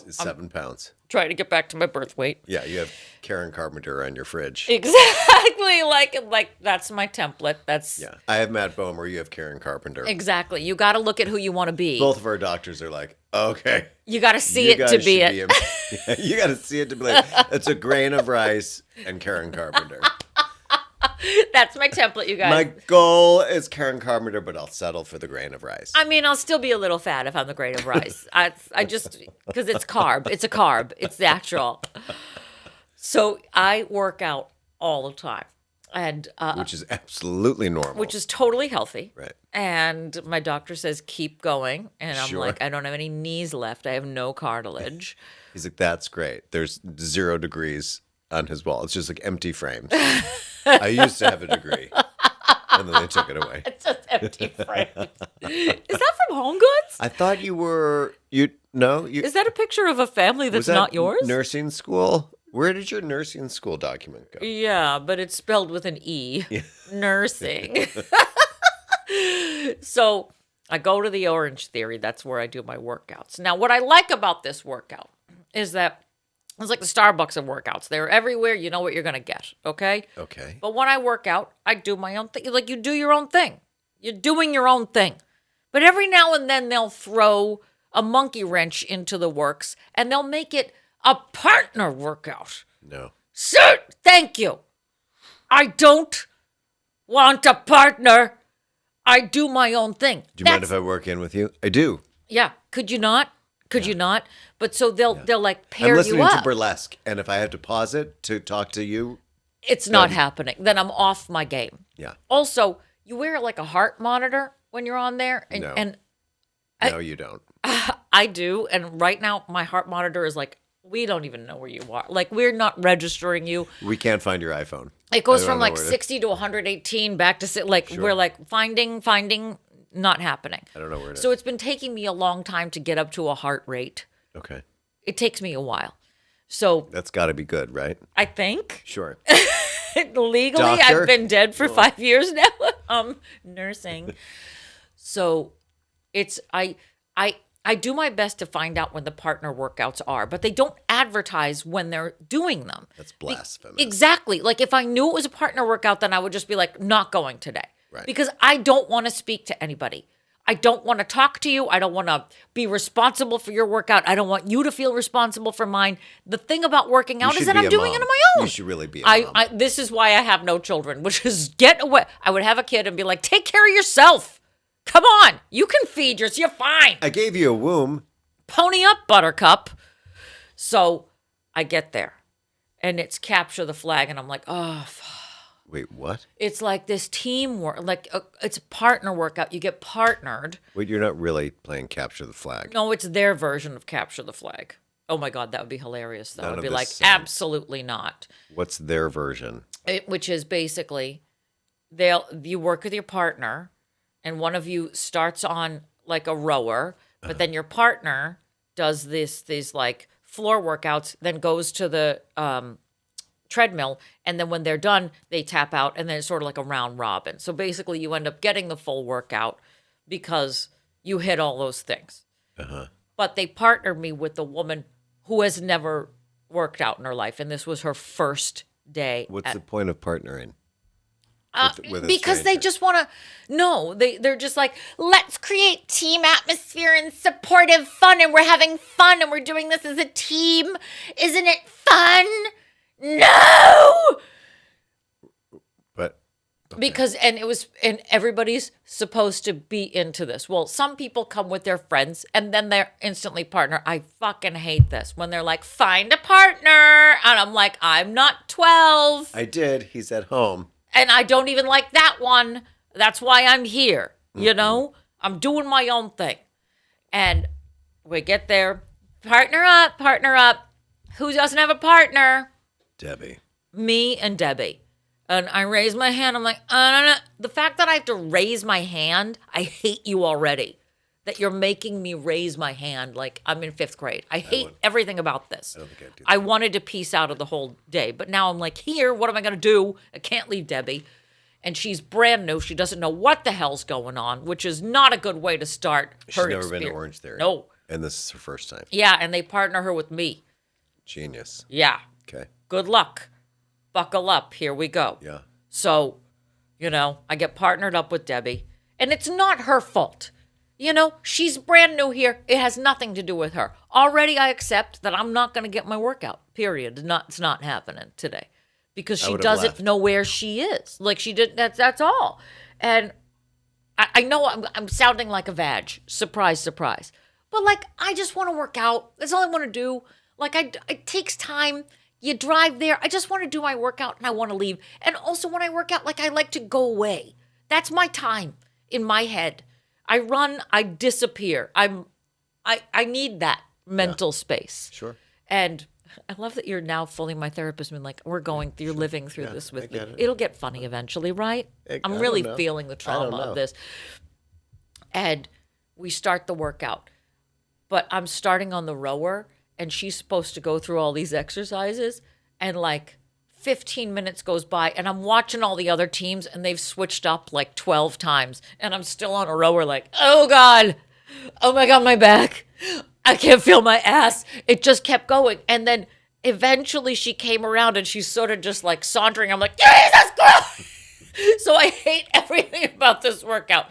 7 pounds. trying to get back to my birth weight. Yeah, you have Karen Carpenter on your fridge. Exactly. Like that's my template. That's Yeah, I have Matt Bomer. You have Karen Carpenter. exactly. You got to look at who you want to be. Both of our doctors are like, okay. You got to see you it to guys be should it. Yeah, you got to see it to be like, it's a grain of rice and Karen Carpenter. That's my template, you guys. My goal is Karen Carpenter, but I'll settle for the grain of rice. I mean, I'll still be a little fat if I'm the grain of rice. I just because it's carb. It's a carb. It's natural. So I work out all the time, and which is absolutely normal. which is totally healthy. right. And my doctor says keep going, and I'm Sure. like, I don't have any knees left. I have no cartilage. He's like, that's great. There's 0 degrees on his wall. It's just like empty frames. I used to have a degree, and then they took it away. It's just empty frame. Is that from Home Goods? I thought you were no. You Is that a picture of a family that's was that not yours? Nursing school. Where did your nursing school document go? Yeah, but it's spelled with an E. Nursing. So I go to the Orange Theory. That's where I do my workouts. Now, what I like about this workout is that it's like the Starbucks of workouts. They're everywhere. You know what you're going to get, okay? Okay. But when I work out, I do my own thing. Like, you do your own thing. You're doing your own thing. But every now and then they'll throw a monkey wrench into the works and they'll make it a partner workout. No. Sir, thank you. I don't want a partner. I do my own thing. Do you mind if I work in with you? I do. Yeah. Could you not? Could you not? But so they'll like I'm pair listening you to up. burlesque, and if I have to pause it to talk to you, It's not happening. Then I'm off my game. yeah. Also, you wear like a heart monitor when you're on there, and No. and No, you don't. I do. And right now, my heart monitor is like, we don't even know where you are. Like, we're not registering you. We can't find your iPhone. It goes I don't from know like where it is. 60 to 118 back to like, we're like finding, not happening. I don't know where it is. So it's been taking me a long time to get up to a heart rate. Okay. It takes me a while. So That's got to be good, right? I think Sure. legally Doctor? I've been dead for 5 years now. Nursing. So it's I do my best to find out when the partner workouts are, but they don't advertise when they're doing them. That's blasphemous. Exactly. Like if I knew it was a partner workout, then I would just be like, not going today. Right. Because I don't want to speak to anybody. I don't want to talk to you. I don't want to be responsible for your workout. I don't want you to feel responsible for mine. The thing about working out is should that be I'm a doing mom. it on my own. You should really be a mom. This is why I have no children, which is get away. I would have a kid and be like, take care of yourself. Come on. You can feed yourself. You're fine. I gave you a womb. Pony up, Buttercup. So I get there and it's capture the flag. And I'm like, oh, Wait, what? it's like this teamwork, like it's a partner workout. You get partnered. Wait, you're not really playing capture the flag. No, it's their version of capture the flag. Oh my God, that would be hilarious though. None I'd of be this like, sounds- absolutely not. What's their version? Which is basically you work with your partner and one of you starts on like a rower, but then your partner does these like floor workouts, then goes to the treadmill, and then when they're done, they tap out, and then it's sort of like a round robin. So basically, you end up getting the full workout because you hit all those things. But they partnered me with the woman who has never worked out in her life, and this was her first day. What's the point of partnering? with a Because they stranger? just want to. No, they're just like, let's create team atmosphere and supportive fun, and we're having fun, and we're doing this as a team. Isn't it fun? No. But Because and everybody's supposed to be into this. Well, some people come with their friends and then they're instantly partner. I fucking hate this when they're like, find a partner, and I'm like, I'm not 12, I did. He's at home. and I don't even like that one. That's why I'm here. You know, I'm doing my own thing, and we get there, partner up. Who doesn't have a partner? Debbie. Me and Debbie. And I raise my hand. I'm like, I don't know. The fact that I have to raise my hand, I hate you already. That you're making me raise my hand like I'm in 5th grade. I hate everything about this. I don't think I'd do that. I wanted to peace out of the whole day. But now I'm like, here, what am I going to do? I can't leave Debbie. And she's brand new. She doesn't know what the hell's going on, which is not a good way to start her She's never been experience. to Orange Theory. No. And this is her first time. Yeah, and they partner her with me. Genius. Yeah. Okay. Good luck. Buckle up. Here we go. Yeah. So, you know, I get partnered up with Debbie, and it's not her fault. You know, she's brand new here. It has nothing to do with her. Already I accept that I'm not going to get my workout, period. It's not happening today because she would've doesn't left. know where she is. Like she did, that's all. And I know I'm sounding like a vag. Surprise, surprise. But like, I just want to work out. That's all I want to do. Like it takes time. You drive there. I just want to do my workout and I want to leave. And also when I work out, like I like to go away. That's my time in my head. I run, I disappear. I need that mental space. Sure. And I love that you're now fully my therapist and like we're going through living through this with me. get it. It'll get funny eventually, right? I I'm don't really know. feeling the trauma know. of this. And we start the workout. But I'm starting on the rower and she's supposed to go through all these exercises and like 15 minutes goes by and I'm watching all the other teams and they've switched up like 12 times and I'm still on a rower like, oh God, oh my God, my back. I can't feel my ass. It just kept going. And then eventually she came around and she's sort of just like sauntering. I'm like, Jesus Christ. So I hate everything about this workout.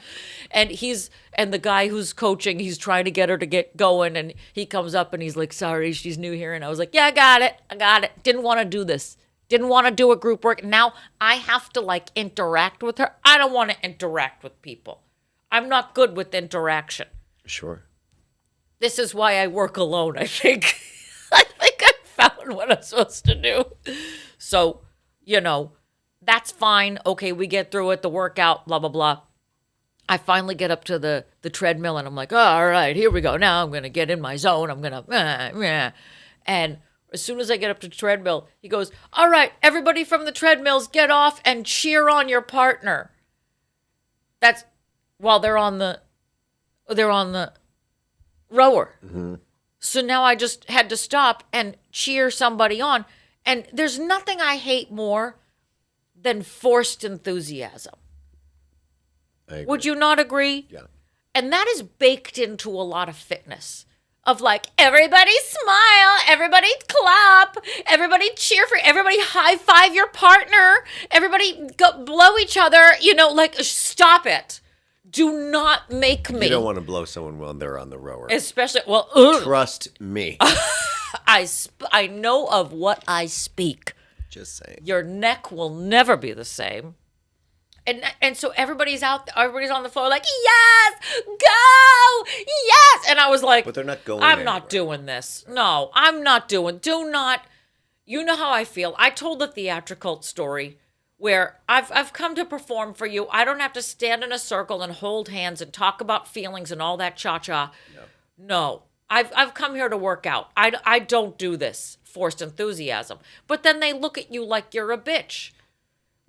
And the guy who's coaching, he's trying to get her to get going. And he comes up and he's like, sorry, she's new here. And I was like, yeah, I got it. Didn't want to do this. Didn't want to do a group work. Now I have to like interact with her. I don't want to interact with people. I'm not good with interaction. Sure. This is why I work alone, I think. I think I found what I'm supposed to do. So, you know, that's fine. Okay, we get through it, the workout, blah, blah, blah. I finally get up to the treadmill and I'm like, oh, all right, here we go. Now I'm going to get in my zone. I'm going to, and as soon as I get up to the treadmill, he goes, all right, everybody from the treadmills, get off and cheer on your partner. That's while they're on the rower. Mm-hmm. So now I just had to stop and cheer somebody on. And there's nothing I hate more than forced enthusiasm. Would you not agree? Yeah. And that is baked into a lot of fitness. Of like, everybody smile, everybody clap, everybody cheer for, everybody high five your partner, everybody go blow each other, like, stop it. Do not make me. You don't want to blow someone when they're on the rower. Especially, well, Trust me. I know of what I speak. Just saying. Your neck will never be the same. And so everybody's on the floor like, yes, go, yes. And I was like, But they're not going I'm anywhere. not doing this. No, I'm not doing, do not. You know how I feel. I told the theatrical story where I've come to perform for you. I don't have to stand in a circle and hold hands and talk about feelings and all that cha-cha. No. I've come here to work out. I don't do this forced enthusiasm. But then they look at you like you're a bitch.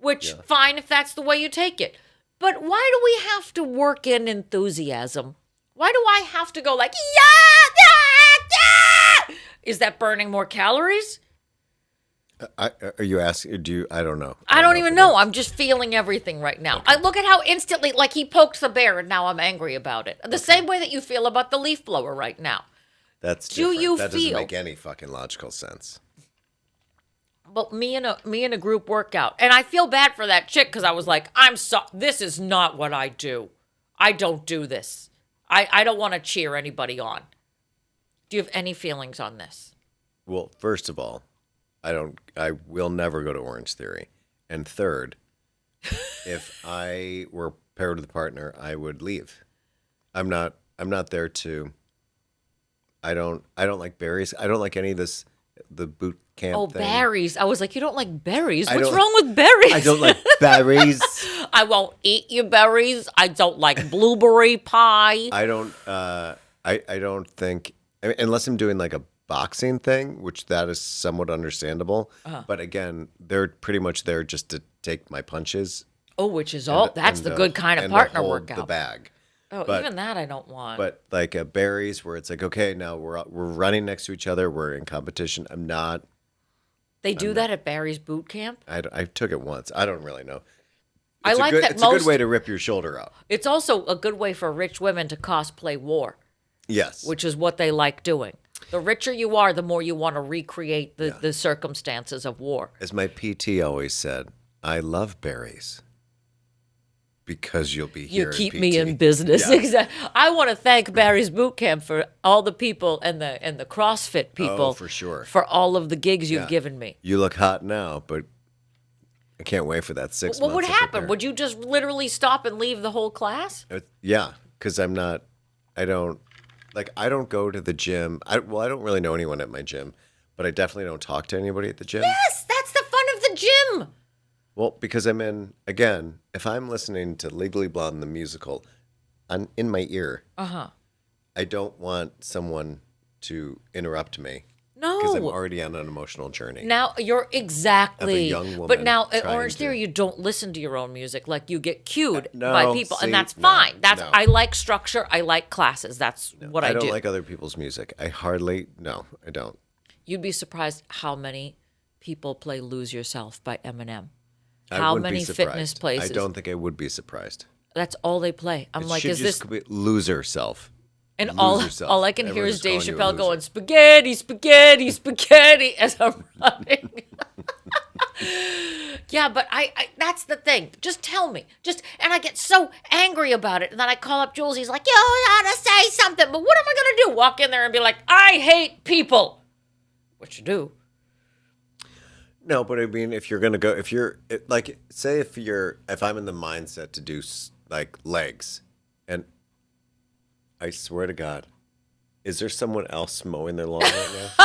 Which, fine if that's the way you take it. But why do we have to work in enthusiasm? Why do I have to go like, yeah? Is that burning more calories? Are you asking? I don't know. I don't even if it know. is. I'm just feeling everything right now. I look at how instantly, like he poked the bear and now I'm angry about it. The same way that you feel about the leaf blower right now. That's Do different. you that feel- doesn't make any fucking logical sense. But me and a group workout. And I feel bad for that chick because I was like, this is not what I do. I don't do this. I don't want to cheer anybody on. Do you have any feelings on this? Well, first of all, I will never go to Orange Theory. And third, if I were paired with a partner, I would leave. I'm not there to. I don't like berries. I don't like any of this. The boot camp. Oh, thing. berries. I was like, you don't like berries? I What's don't- wrong with berries? I don't like berries. I won't eat your berries. I don't like blueberry pie. I don't. I don't think unless I'm doing like a boxing thing, which that is somewhat understandable. But again, they're pretty much there just to take my punches. Oh, which is all. That's and the to- good kind of and to partner hold workout. The bag. Oh, but- even that I don't want. But like berries, where it's like, okay, now we're running next to each other. We're in competition. I'm not. They do that at Barry's boot camp. I took it once. I don't really know. I It's like a good, that It's a most. good way to rip your shoulder out. It's also a good way for rich women to cosplay war, Yes. which is what they like doing. The richer you are, the more you want to recreate the circumstances of war. As my PT always said, I love berries. Because you'll be You here. keep as me PT. in business. Yeah. Exactly. I want to thank Barry's Boot Camp for all the people and the CrossFit people. Oh, for sure. For all of the gigs you've Yeah. given me. You look hot now, but I can't wait for that 6 months. What would of happen? preparing. Would you just literally stop and leave the whole class? Yeah, because I don't go to the gym. I don't really know anyone at my gym, but I definitely don't talk to anybody at the gym. Yes, that's the fun of the gym. Well, because if I'm listening to Legally Blonde, the musical, in my ear, I don't want someone to interrupt me because I'm No. already on an emotional journey. Now you're exactly. young woman but now at trying Orange to- Theory, you don't listen to your own music. Like you get cued No, by people, see, and that's no, fine. That's no. I like structure. I like classes. That's what I don't do. like other people's music. I don't. You'd be surprised how many people play "Lose Yourself" by Eminem. I How wouldn't be many fitness surprised. places? I don't think I would be surprised. That's all they play. I'm It like, should is this? just be loser self. And lose all yourself. all I can hear Everyone's is Dave calling you a Chappelle loser. going spaghetti, spaghetti, spaghetti as I'm running. Yeah, but I that's the thing. Just tell me. And I get so angry about it. And then I call up Jules. He's like, you gotta say something. But what am I gonna do? Walk in there and be like, I hate people. What you do? No, but I mean, if you're gonna go, say if I'm in the mindset to do like legs, and I swear to God, is there someone else mowing their lawn right now?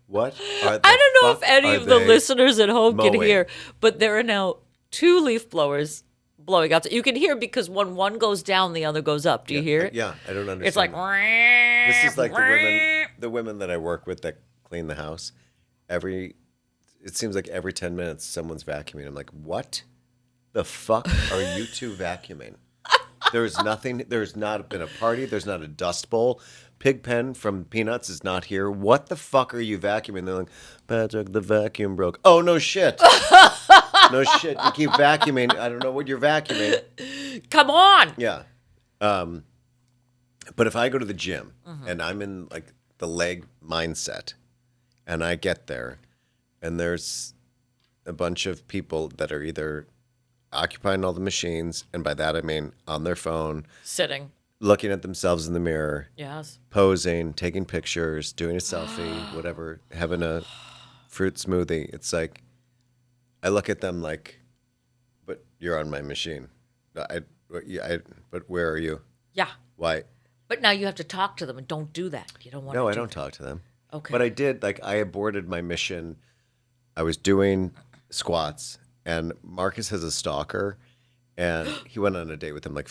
What? I don't know if any of the listeners at home can mowing? hear, but there are now 2 leaf blowers blowing out. You can hear because when one goes down, the other goes up. Do you hear it? Yeah, I don't understand. It's like This is like the women that I work with that clean the house. It seems like every 10 minutes someone's vacuuming. I'm like, what the fuck are you two vacuuming? There's nothing. There's not been a party. There's not a dust bowl. Pigpen from Peanuts is not here. What the fuck are you vacuuming? They're like, Patrick, the vacuum broke. Oh, no shit. No shit. You keep vacuuming. I don't know what you're vacuuming. Come on. Yeah. But if I go to the gym and I'm in like the leg mindset and I get there and there's a bunch of people that are either occupying all the machines, and by that I mean on their phone, Sitting. looking at themselves in the mirror, Yes. posing, taking pictures, doing a selfie, whatever, having a fruit smoothie. It's like, I look at them like, but you're on my machine. But where are you? Yeah. Why? But now you have to talk to them and don't do that. You don't want to No, do I don't that. talk to them. Okay. But I did, like, I aborted my mission. I was doing squats, and Marcus has a stalker, and he went on a date with him like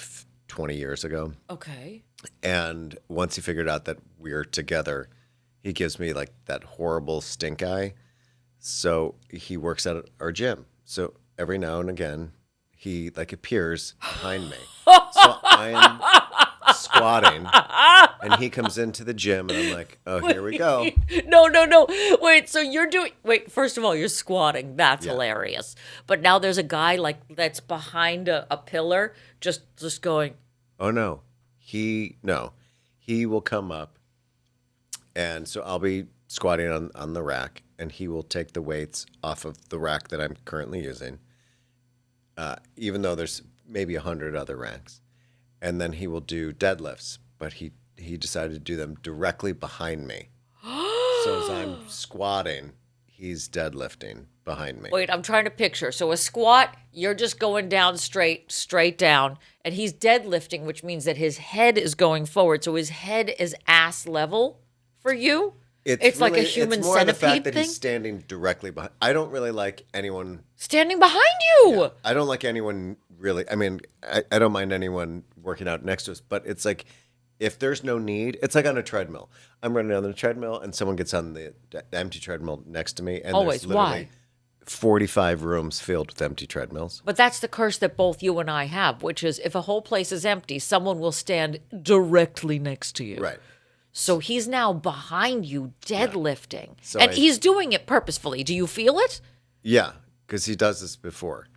20 years ago. Okay. And once he figured out that we're together, he gives me like that horrible stink eye. So he works at our gym. So every now and again, he like appears behind me. So I'm squatting, and he comes into the gym, and I'm like, oh, here we go. No. Wait, so you're doing. Wait, first of all, you're squatting. That's Yeah. hilarious. But now there's a guy like that's behind a pillar, just going. Oh no, he will come up, and so I'll be squatting on the rack, and he will take the weights off of the rack that I'm currently using, even though there's maybe 100 other racks, and then he will do deadlifts, but he decided to do them directly behind me. So as I'm squatting, he's deadlifting behind me. Wait, I'm trying to picture. So a squat, you're just going down straight down, and he's deadlifting, which means that his head is going forward. So his head is ass level for you. It's like a human it's more the centipede fact that thing. he's standing directly behind. I don't really like anyone. Standing behind you. I don't like anyone really. I mean, I don't mind anyone working out next to us, but it's like if there's no need, it's like on a treadmill. I'm running on the treadmill, and someone gets on the empty treadmill next to me, and Always. there's literally Why? 45 rooms filled with empty treadmills. But that's the curse that both you and I have, which is if a whole place is empty, someone will stand directly next to you. Right. So he's now behind you deadlifting. So and I- he's doing it purposefully. Do you feel it? Yeah, because he does this before.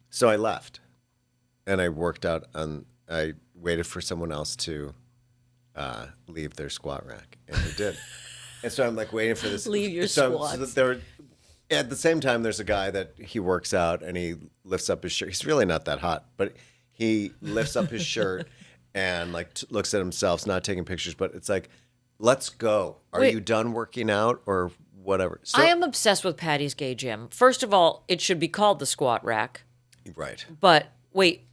So I left, and I worked out on. I waited for someone else to leave their squat rack, and he did. And so I'm like waiting for this. Leave your so squats. that there, at the same time, there's a guy that he works out, and he lifts up his shirt. He's really not that hot, but he lifts up his shirt and like looks at himself, not taking pictures. But it's like, let's go. Are Wait. you done working out or whatever? So, I am obsessed with Patty's Gay Gym. First of all, it should be called the squat rack. right. But wait,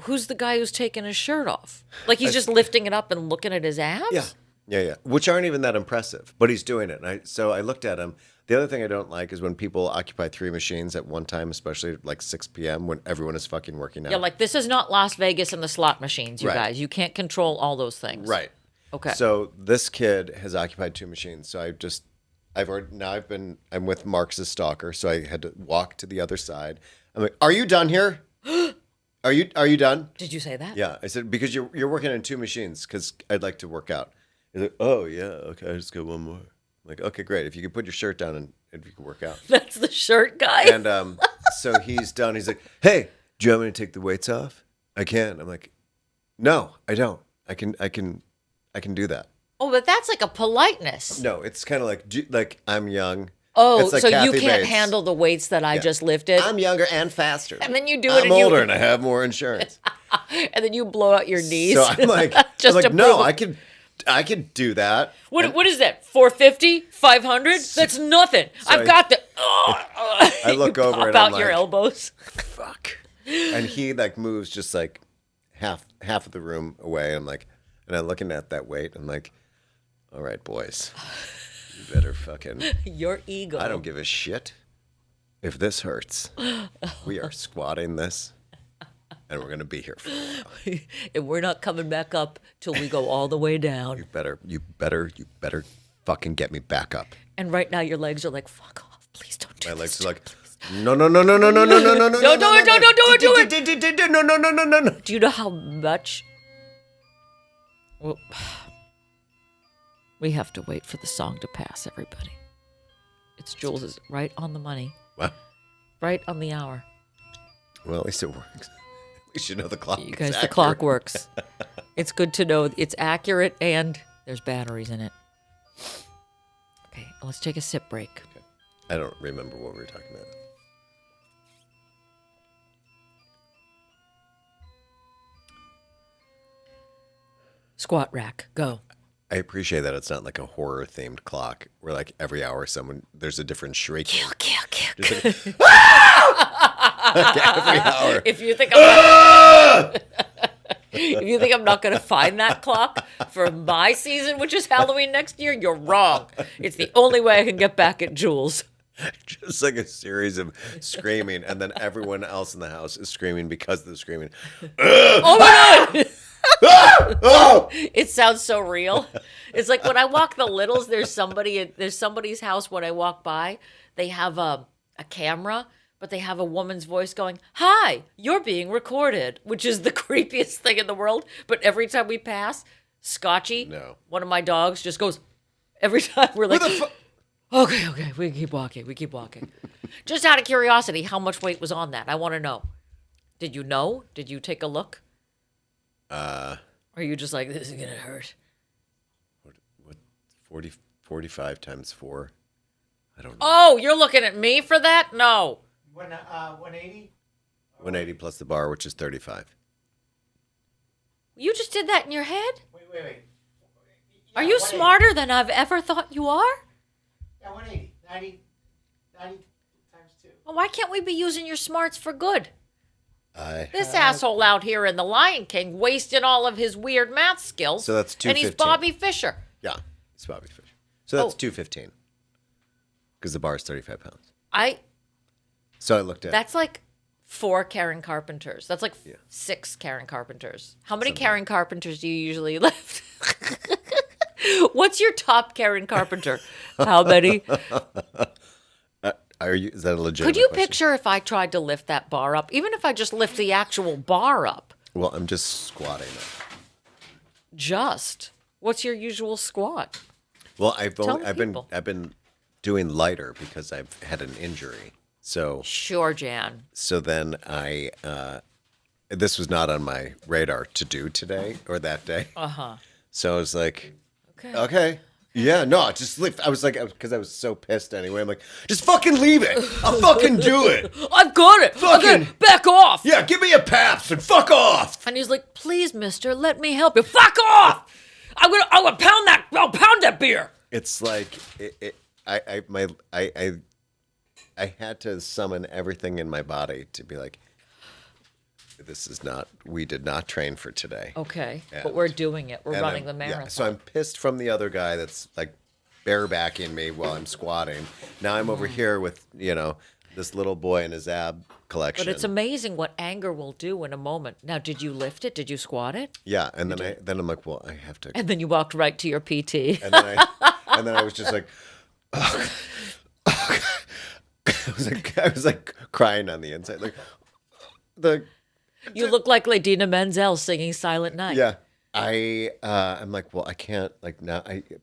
who's the guy who's taking his shirt off? Like he's just lifting it up and looking at his abs? Yeah. Which aren't even that impressive, but he's doing it. And so I looked at him. The other thing I don't like is when people occupy 3 machines at one time, especially like 6 p.m. when everyone is fucking working out. Yeah, like this is not Las Vegas and the slot machines, you Right. guys. You can't control all those things. Right. Okay. So this kid has occupied 2 machines. So I'm with Marx's stalker. So I had to walk to the other side. I'm like, are you done here? Are you done? Did you say that? Yeah. I said, because you're working on 2 machines because I'd like to work out. He's like, oh yeah, okay, I just got one more. I'm like, okay, great. If you could put your shirt down and if you could work out. That's the shirt guy. And so he's done. He's like, hey, do you want me to take the weights off? I can. I'm like, no, I don't. I can do that. Oh, but that's like a politeness. No, it's kind of like I'm young. Oh, It's like so you Kathy can't Bates. handle the weights that I just lifted, I'm younger and faster. and then you do it, I'm and you older and I have more insurance. and then you blow out your knees. So I'm like, Just to no, prove- I could do that. What is that? 450? 500? That's nothing. I've I- got the. I look You over pop and I'm out your like, elbows. fuck. And he like moves just like half of the room away. I'm like, and I'm looking at that weight. I'm like, all right, boys, you better fucking. Your ego. I don't give a shit. if this hurts, we are squatting this, and we're gonna be here for a while. And we're not coming back up till we go all the way down. You better fucking get me back up. And right now your legs are like, fuck off. Please don't do My this legs to are like, no. Don't do it. No. Do you know how much? Well, we have to wait for the song to pass, everybody. It's Jules's right on the money, Well, right on the hour. at least it works. At least you know the clock. You is guys, the accurate. clock works. It's good to know it's accurate and there's batteries in it. Okay, let's take a sip break. I don't remember what we were talking about. Squat rack, go. I appreciate that it's not like a horror themed clock where like every hour there's a different shrieking. Just like, like, every hour. If you think I'm if you think I'm not going to find that clock for my season, which is Halloween next year, you're wrong. It's the only way I can get back at Jules. Just like a series of screaming, and then everyone else in the house is screaming because of the screaming. Oh my god! It sounds so real. It's like when I walk the Littles, there's somebody's house when I walk by. They have a camera, but they have a woman's voice going, "Hi, you're being recorded," which is the creepiest thing in the world. But every time we pass, Scotchy, one of my dogs, just goes. Every time we're like, okay, we keep walking. Just out of curiosity, how much weight was on that? I want to know. Did you know? Did you take a look? Or are you just like, this is gonna hurt? What 45 times 4? I don't know. Oh, you're looking at me for that? No. 180? 180 plus the bar, which is 35. You just did that in your head? Wait. Are you smarter than I've ever thought you are? Yeah, 180. 90 times 2. Well, why can't we be using your smarts for good? I This asshole out here in The Lion King wasting all of his weird math skills. So that's And he's 215. Bobby Fischer. Yeah, it's Bobby Fischer. So that's Oh. 215. Because the bar is 35 pounds. So I looked at That's like 4 Karen Carpenters. That's like 6 Karen Carpenters. How many Karen Carpenters do you usually lift? What's your top Karen Carpenter? How many? Is that a legitimate Could you question? picture if I tried to lift that bar up? Even if I just lift the actual bar up. Well, I'm just squatting it. Just. What's your usual squat? Well, Tell the people. I've been doing lighter because I've had an injury. So Sure, Jan. then this was not on my radar to do today or that day. Uh-huh. So I was like, Okay. okay. Yeah, no, just lift. I was like, because I was so pissed anyway. I'm like, just fucking leave it. I'll fucking do it. I've got it. Okay, back off. Yeah, give me a paps and fuck off. And he's like, please, mister, let me help you. Fuck off. I'm gonna I'll pound that beer. It's like I had to summon everything in my body to be like, we did not train for today. Okay. And- But we're doing it. We're And running I'm- the marathon. Yeah, so I'm pissed from the other guy that's like barebacking me while I'm squatting. Now I'm over here with, this little boy and his ab collection. But it's amazing what anger will do in a moment. Now, did you lift it? Did you squat it? Yeah, and then I'm like, well, I have to. And then you walked right to your PT. And then I was just like, oh, I was like crying on the inside, like You look like Ladina Menzel singing Silent Night. yeah. I'm like, well, I can't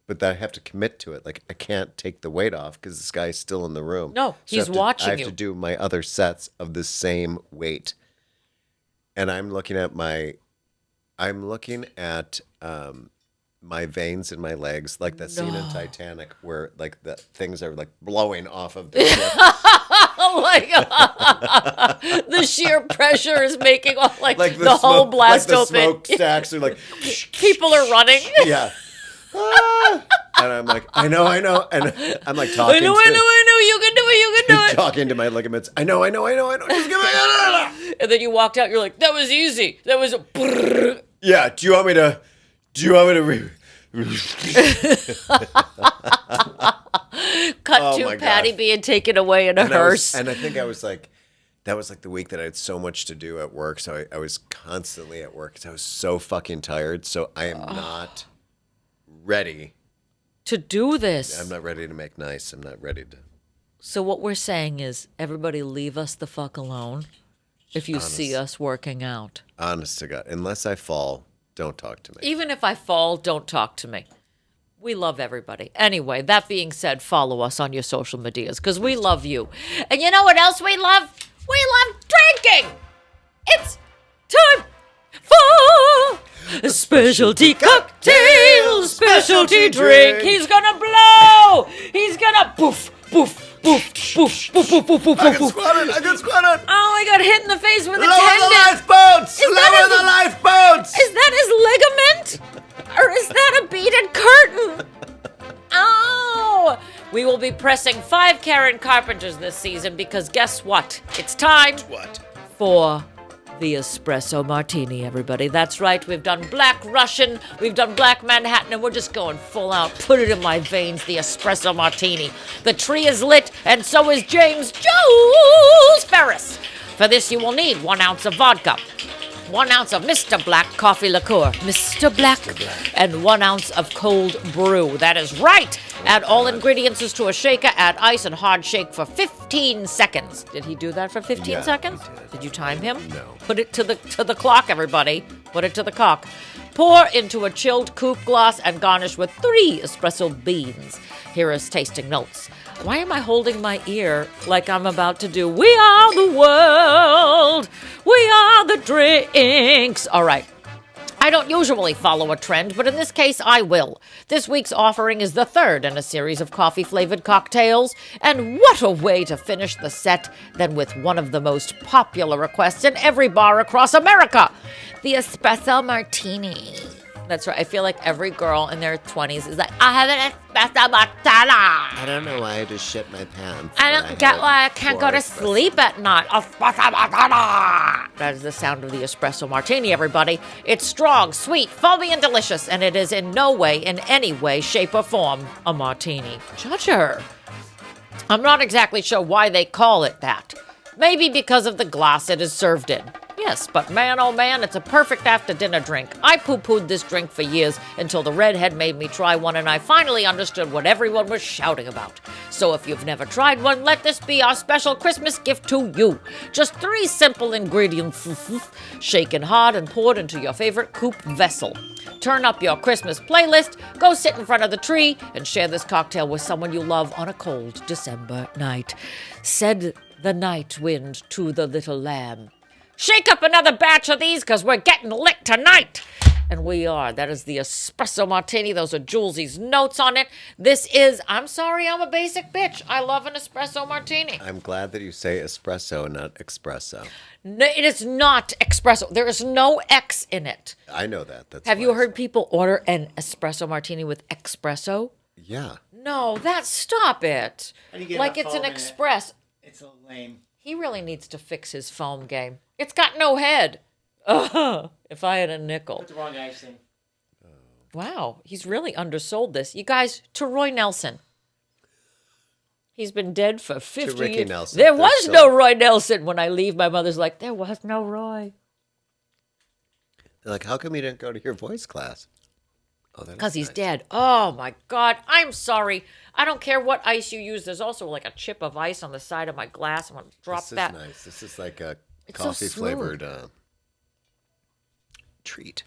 but I have to commit to it. Like, I can't take the weight off because this guy's still in the room. No, he's watching I have you. to do my other sets of the same weight, and I'm looking at my veins in my legs, like that scene in Titanic where like the things are like blowing off of the ship. Oh my god! The sheer pressure is making all like the, smoke, whole blast like the open. smokestacks are like, People are running. yeah. Ah. And I'm like, I know, and I'm like talking. I know. You can do it. Talking to my ligaments. I know. Just give me. And then you walked out. You're like, that was easy. That was a. Yeah. Do you want me to? Cut that Oh too, my Patty God. being taken away in a hearse. And I think I was like, that was like the week that I had so much to do at work. So I was constantly at work because I was so fucking tired. So I am not ready. To do this. I'm not ready to make nice. I'm not ready to. So what we're saying is, everybody leave us the fuck alone if you see us working out. Honest to God. Unless I fall, don't talk to me. Even if I fall, don't talk to me. We love everybody. Anyway, that being said, follow us on your social medias because we love you. And you know what else we love? We love drinking. It's time for a specialty cocktail, specialty drink. He's gonna blow. He's gonna poof, poof, poof, poof, poof, poof, poof, poof, I got poof. squatted. I got squatted. Oh, I got hit in the face with a Lower the tendon. lifeboats. Is that Lower his- the lifeboats. Is that his ligament? Or is that a beaded curtain? Oh! We will be pressing 5 Karen Carpenters this season because guess what? It's time What? for the espresso martini, everybody. That's right. We've done Black Russian, we've done Black Manhattan, and we're just going full out. Put it in my veins, the espresso martini. The tree is lit, and so is James Jules Ferris. For this, you will need 1 ounce of vodka, 1 ounce of Mr. Black coffee liqueur, Mr. Black, and 1 ounce of cold brew. That is right. Add all ingredients to a shaker, add ice, and hard shake for 15 seconds. Did he do that for 15 Yeah, seconds? he did. Did you time him? No. Put it to the clock, everybody. Put it to the clock. Pour into a chilled coupe glass and garnish with 3 espresso beans. Here is tasting notes. Why am I holding my ear like I'm about to do We Are the World? We are the drinks. All right. I don't usually follow a trend, but in this case, I will. This week's offering is the 3rd in a series of coffee-flavored cocktails, and what a way to finish the set than with one of the most popular requests in every bar across America, the espresso martini. That's right. I feel like every girl in their 20s is like, I have an espresso martini. I don't know why I just shit my pants. I but don't get had why I can't go 4 to espresso. sleep at night. Espresso martini. That is the sound of the espresso martini, everybody. It's strong, sweet, foamy, and delicious, and it is in no way, in any way, shape, or form, a martini. Judge her. I'm not exactly sure why they call it that. Maybe because of the glass it is served in. Yes, but man, oh man, it's a perfect after-dinner drink. I poo-pooed this drink for years until the redhead made me try one, and I finally understood what everyone was shouting about. So if you've never tried one, let this be our special Christmas gift to you. Just 3 simple ingredients, shaken hard and poured into your favorite coupe vessel. Turn up your Christmas playlist, go sit in front of the tree, and share this cocktail with someone you love on a cold December night. Said the night wind to the little lamb, shake up another batch of these because we're getting lit tonight. And we are. That is the espresso martini. Those are Jules's notes on it. This is, I'm sorry, I'm a basic bitch. I love an espresso martini. I'm glad that you say espresso and not espresso. No, it is not espresso. There is no X in it. I know that. That's Have why you I heard people order an espresso martini with espresso? Yeah. No, stop it. How do you get Like enough it's an foam in it? express. It's a lame. He really needs to fix his foam game. It's got no head. If I had a nickel. Put the wrong icing. Wow, he's really undersold this. You guys, to Roy Nelson. He's been dead for 50 Ricky years. Nelson. There They're was so- no Roy Nelson. When I leave, my mother's like, there was no Roy. They're like, how come you didn't go to your voice class? Oh, that is Because he's nice. dead. Oh, my God. I'm sorry. I don't care what ice you use. There's also like a chip of ice on the side of my glass. I'm going to drop This is that. nice. This is like a It's so coffee flavored smooth. treat.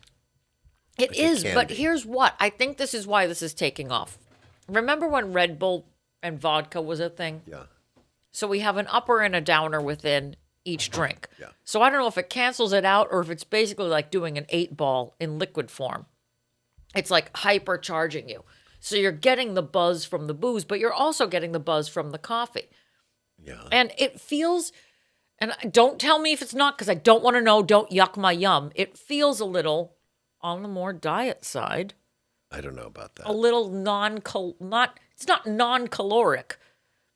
It Like a is, but candy. here's what. I think this is why this is taking off. Remember when Red Bull and vodka was a thing? Yeah. So we have an upper and a downer within each drink. Yeah. So I don't know if it cancels it out or if it's basically like doing an 8-ball in liquid form. It's like hypercharging you. So you're getting the buzz from the booze, but you're also getting the buzz from the coffee. Yeah. And it feels, and don't tell me if it's not because I don't want to know, don't yuck my yum. It feels a little on the more diet side. I don't know about that. A little it's not non-caloric,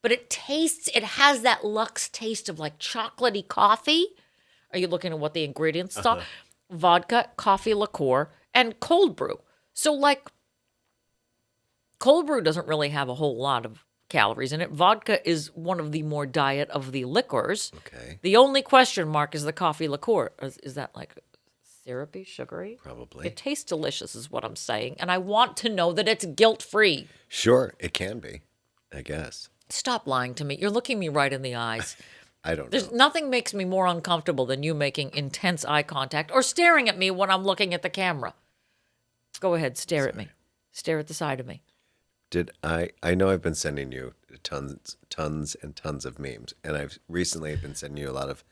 but it has that luxe taste of like chocolatey coffee. Are you looking at what the ingredients are? Vodka, coffee liqueur, and cold brew. So like cold brew doesn't really have a whole lot of calories in it. Vodka is one of the more diet of the liquors. Okay. The only question mark is the coffee liqueur. Is that like syrupy, sugary? Probably. It tastes delicious, is what I'm saying. And I want to know that it's guilt-free. Sure, it can be, I guess. Stop lying to me. You're looking me right in the eyes. I don't There's know. nothing makes me more uncomfortable than you making intense eye contact or staring at me when I'm looking at the camera. Go ahead, stare at me. Stare at the side of me. Did I know I've been sending you tons and tons of memes, and I've recently been sending you a lot of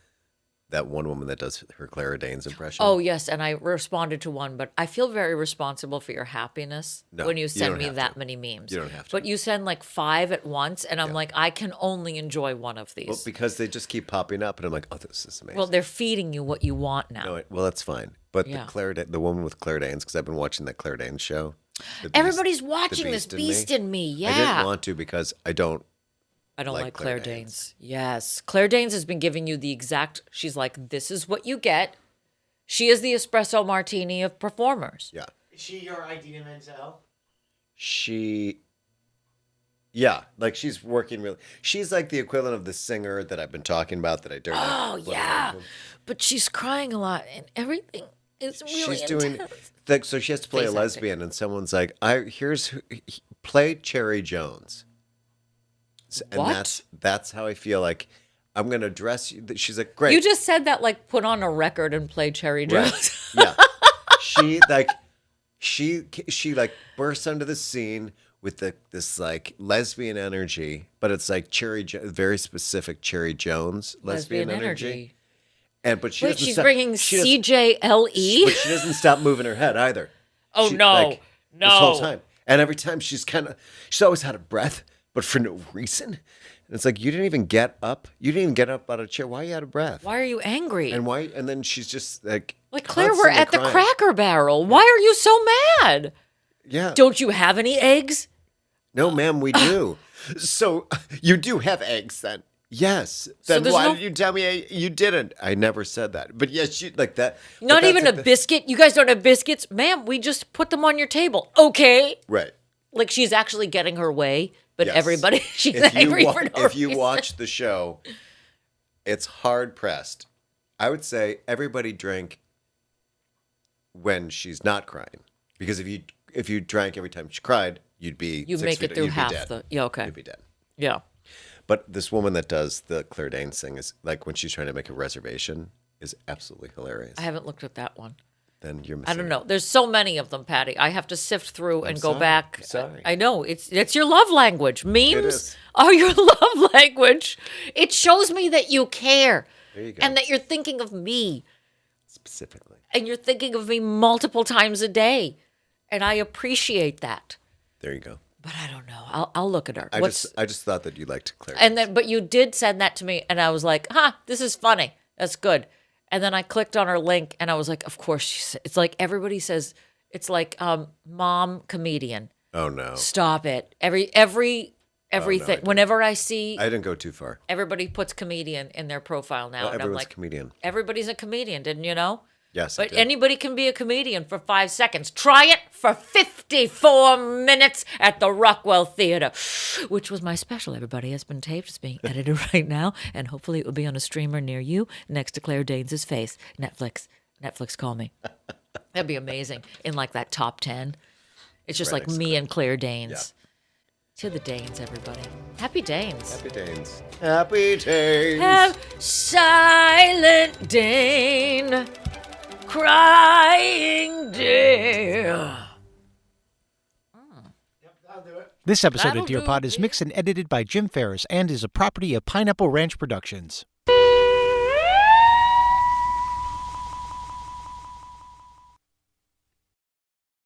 that one woman that does her Clara Danes impression. Oh, yes, and I responded to one, but I feel very responsible for your happiness No, when you you send don't me have that to. many memes. You don't have to. But you send like 5 at once, and I'm like, I can only enjoy one of these. Well, because they just keep popping up, and I'm like, oh, this is amazing. Well, they're feeding you what you want now. No, well, that's fine. But Yeah. the woman with Claire Danes, because I've been watching that Claire Danes show. The Beast- Everybody's The watching this Beast Me. in Me. I Yeah. didn't want to because I don't. I don't like like Claire Claire Danes. Danes. Yes. Claire Danes has been giving you the exact, she's like, this is what you get. She is the espresso martini of performers. Yeah. Is she your Idina Menzel? Yeah, like she's working really. She's like the equivalent of the singer that I've been talking about that I don't. Oh, yeah. But she's crying a lot and everything is really She's doing. intense. So she has to play Face a acting. lesbian, and someone's like, play Cherry Jones." And What? that's how I feel like I'm gonna dress you. She's like, "Great." You just said that like put on a record and play Cherry Right. Jones. Yeah. She like bursts onto the scene with this like lesbian energy, but it's like very specific Cherry Jones lesbian energy. But she Wait, doesn't she's stop- bringing she doesn't- CJLE? But she doesn't stop moving her head either. Oh, She, no. like, This whole No. time. And every time she's always out of breath, but for no reason. And it's like, you didn't even get up. You didn't even get up out of a chair. Why are you out of breath? Why are you angry? And why? And then she's just like Claire, we're constantly at the crying. Cracker Barrel. Why are you so mad? Yeah. Don't you have any eggs? No, ma'am, we do. So you do have eggs then? Yes. Then there's why no- did you tell me you didn't? I never said that. But yes, you like that. but Not that's even like a the- biscuit? You guys don't have biscuits? Ma'am, we just put them on your table. Okay. Right. Like she's actually getting her way, but Yes. everybody, she's If you angry wa- for no if you reason. watch the show, it's hard pressed. I would say everybody drink when she's not crying, because if you drank every time she cried, you'd be You 6 make feet- it through you'd be half dead. the, yeah, okay. You'd be dead. Yeah. But this woman that does the Claire Danes thing is like when she's trying to make a reservation is absolutely hilarious. I haven't looked at that one. Then you're missing. I don't know. There's so many of them, Patty. I have to sift through and go sorry. back. I'm sorry. I know. It's your love language. Memes is. are your love language. It shows me that you care. There you go. And that you're thinking of me. Specifically. And you're thinking of me multiple times a day. And I appreciate that. There you go. But I don't know. I'll look at her. I just thought that you liked Claire. And then, but you did send that to me, and I was like, this is funny. That's good. And then I clicked on her link, and I was like, of course, it's like everybody says, it's like mom comedian. Oh no. Stop it. Everything. didn't. Whenever I see, I didn't go too far. everybody puts comedian in their profile now, Well, and I'm everyone's like, a comedian. everybody's a comedian, didn't you know? Yes. I But did. anybody can be a comedian for 5 seconds. Try it for 54 minutes at the Rockwell Theater, which was my special. Everybody has been taped. It's being edited right now, and hopefully it will be on a streamer near you next to Claire Danes' face. Netflix, call me. That'd be amazing in like that top 10. It's just Right like next to me Claire. and Claire Danes. To the Danes, everybody. Happy Danes. Happy Danes. Happy Danes. Have silent Dane, crying Dane. I'll do it. This episode That'll of Dear do, Pod is mixed and edited by Jim Ferris and is a property of Pineapple Ranch Productions.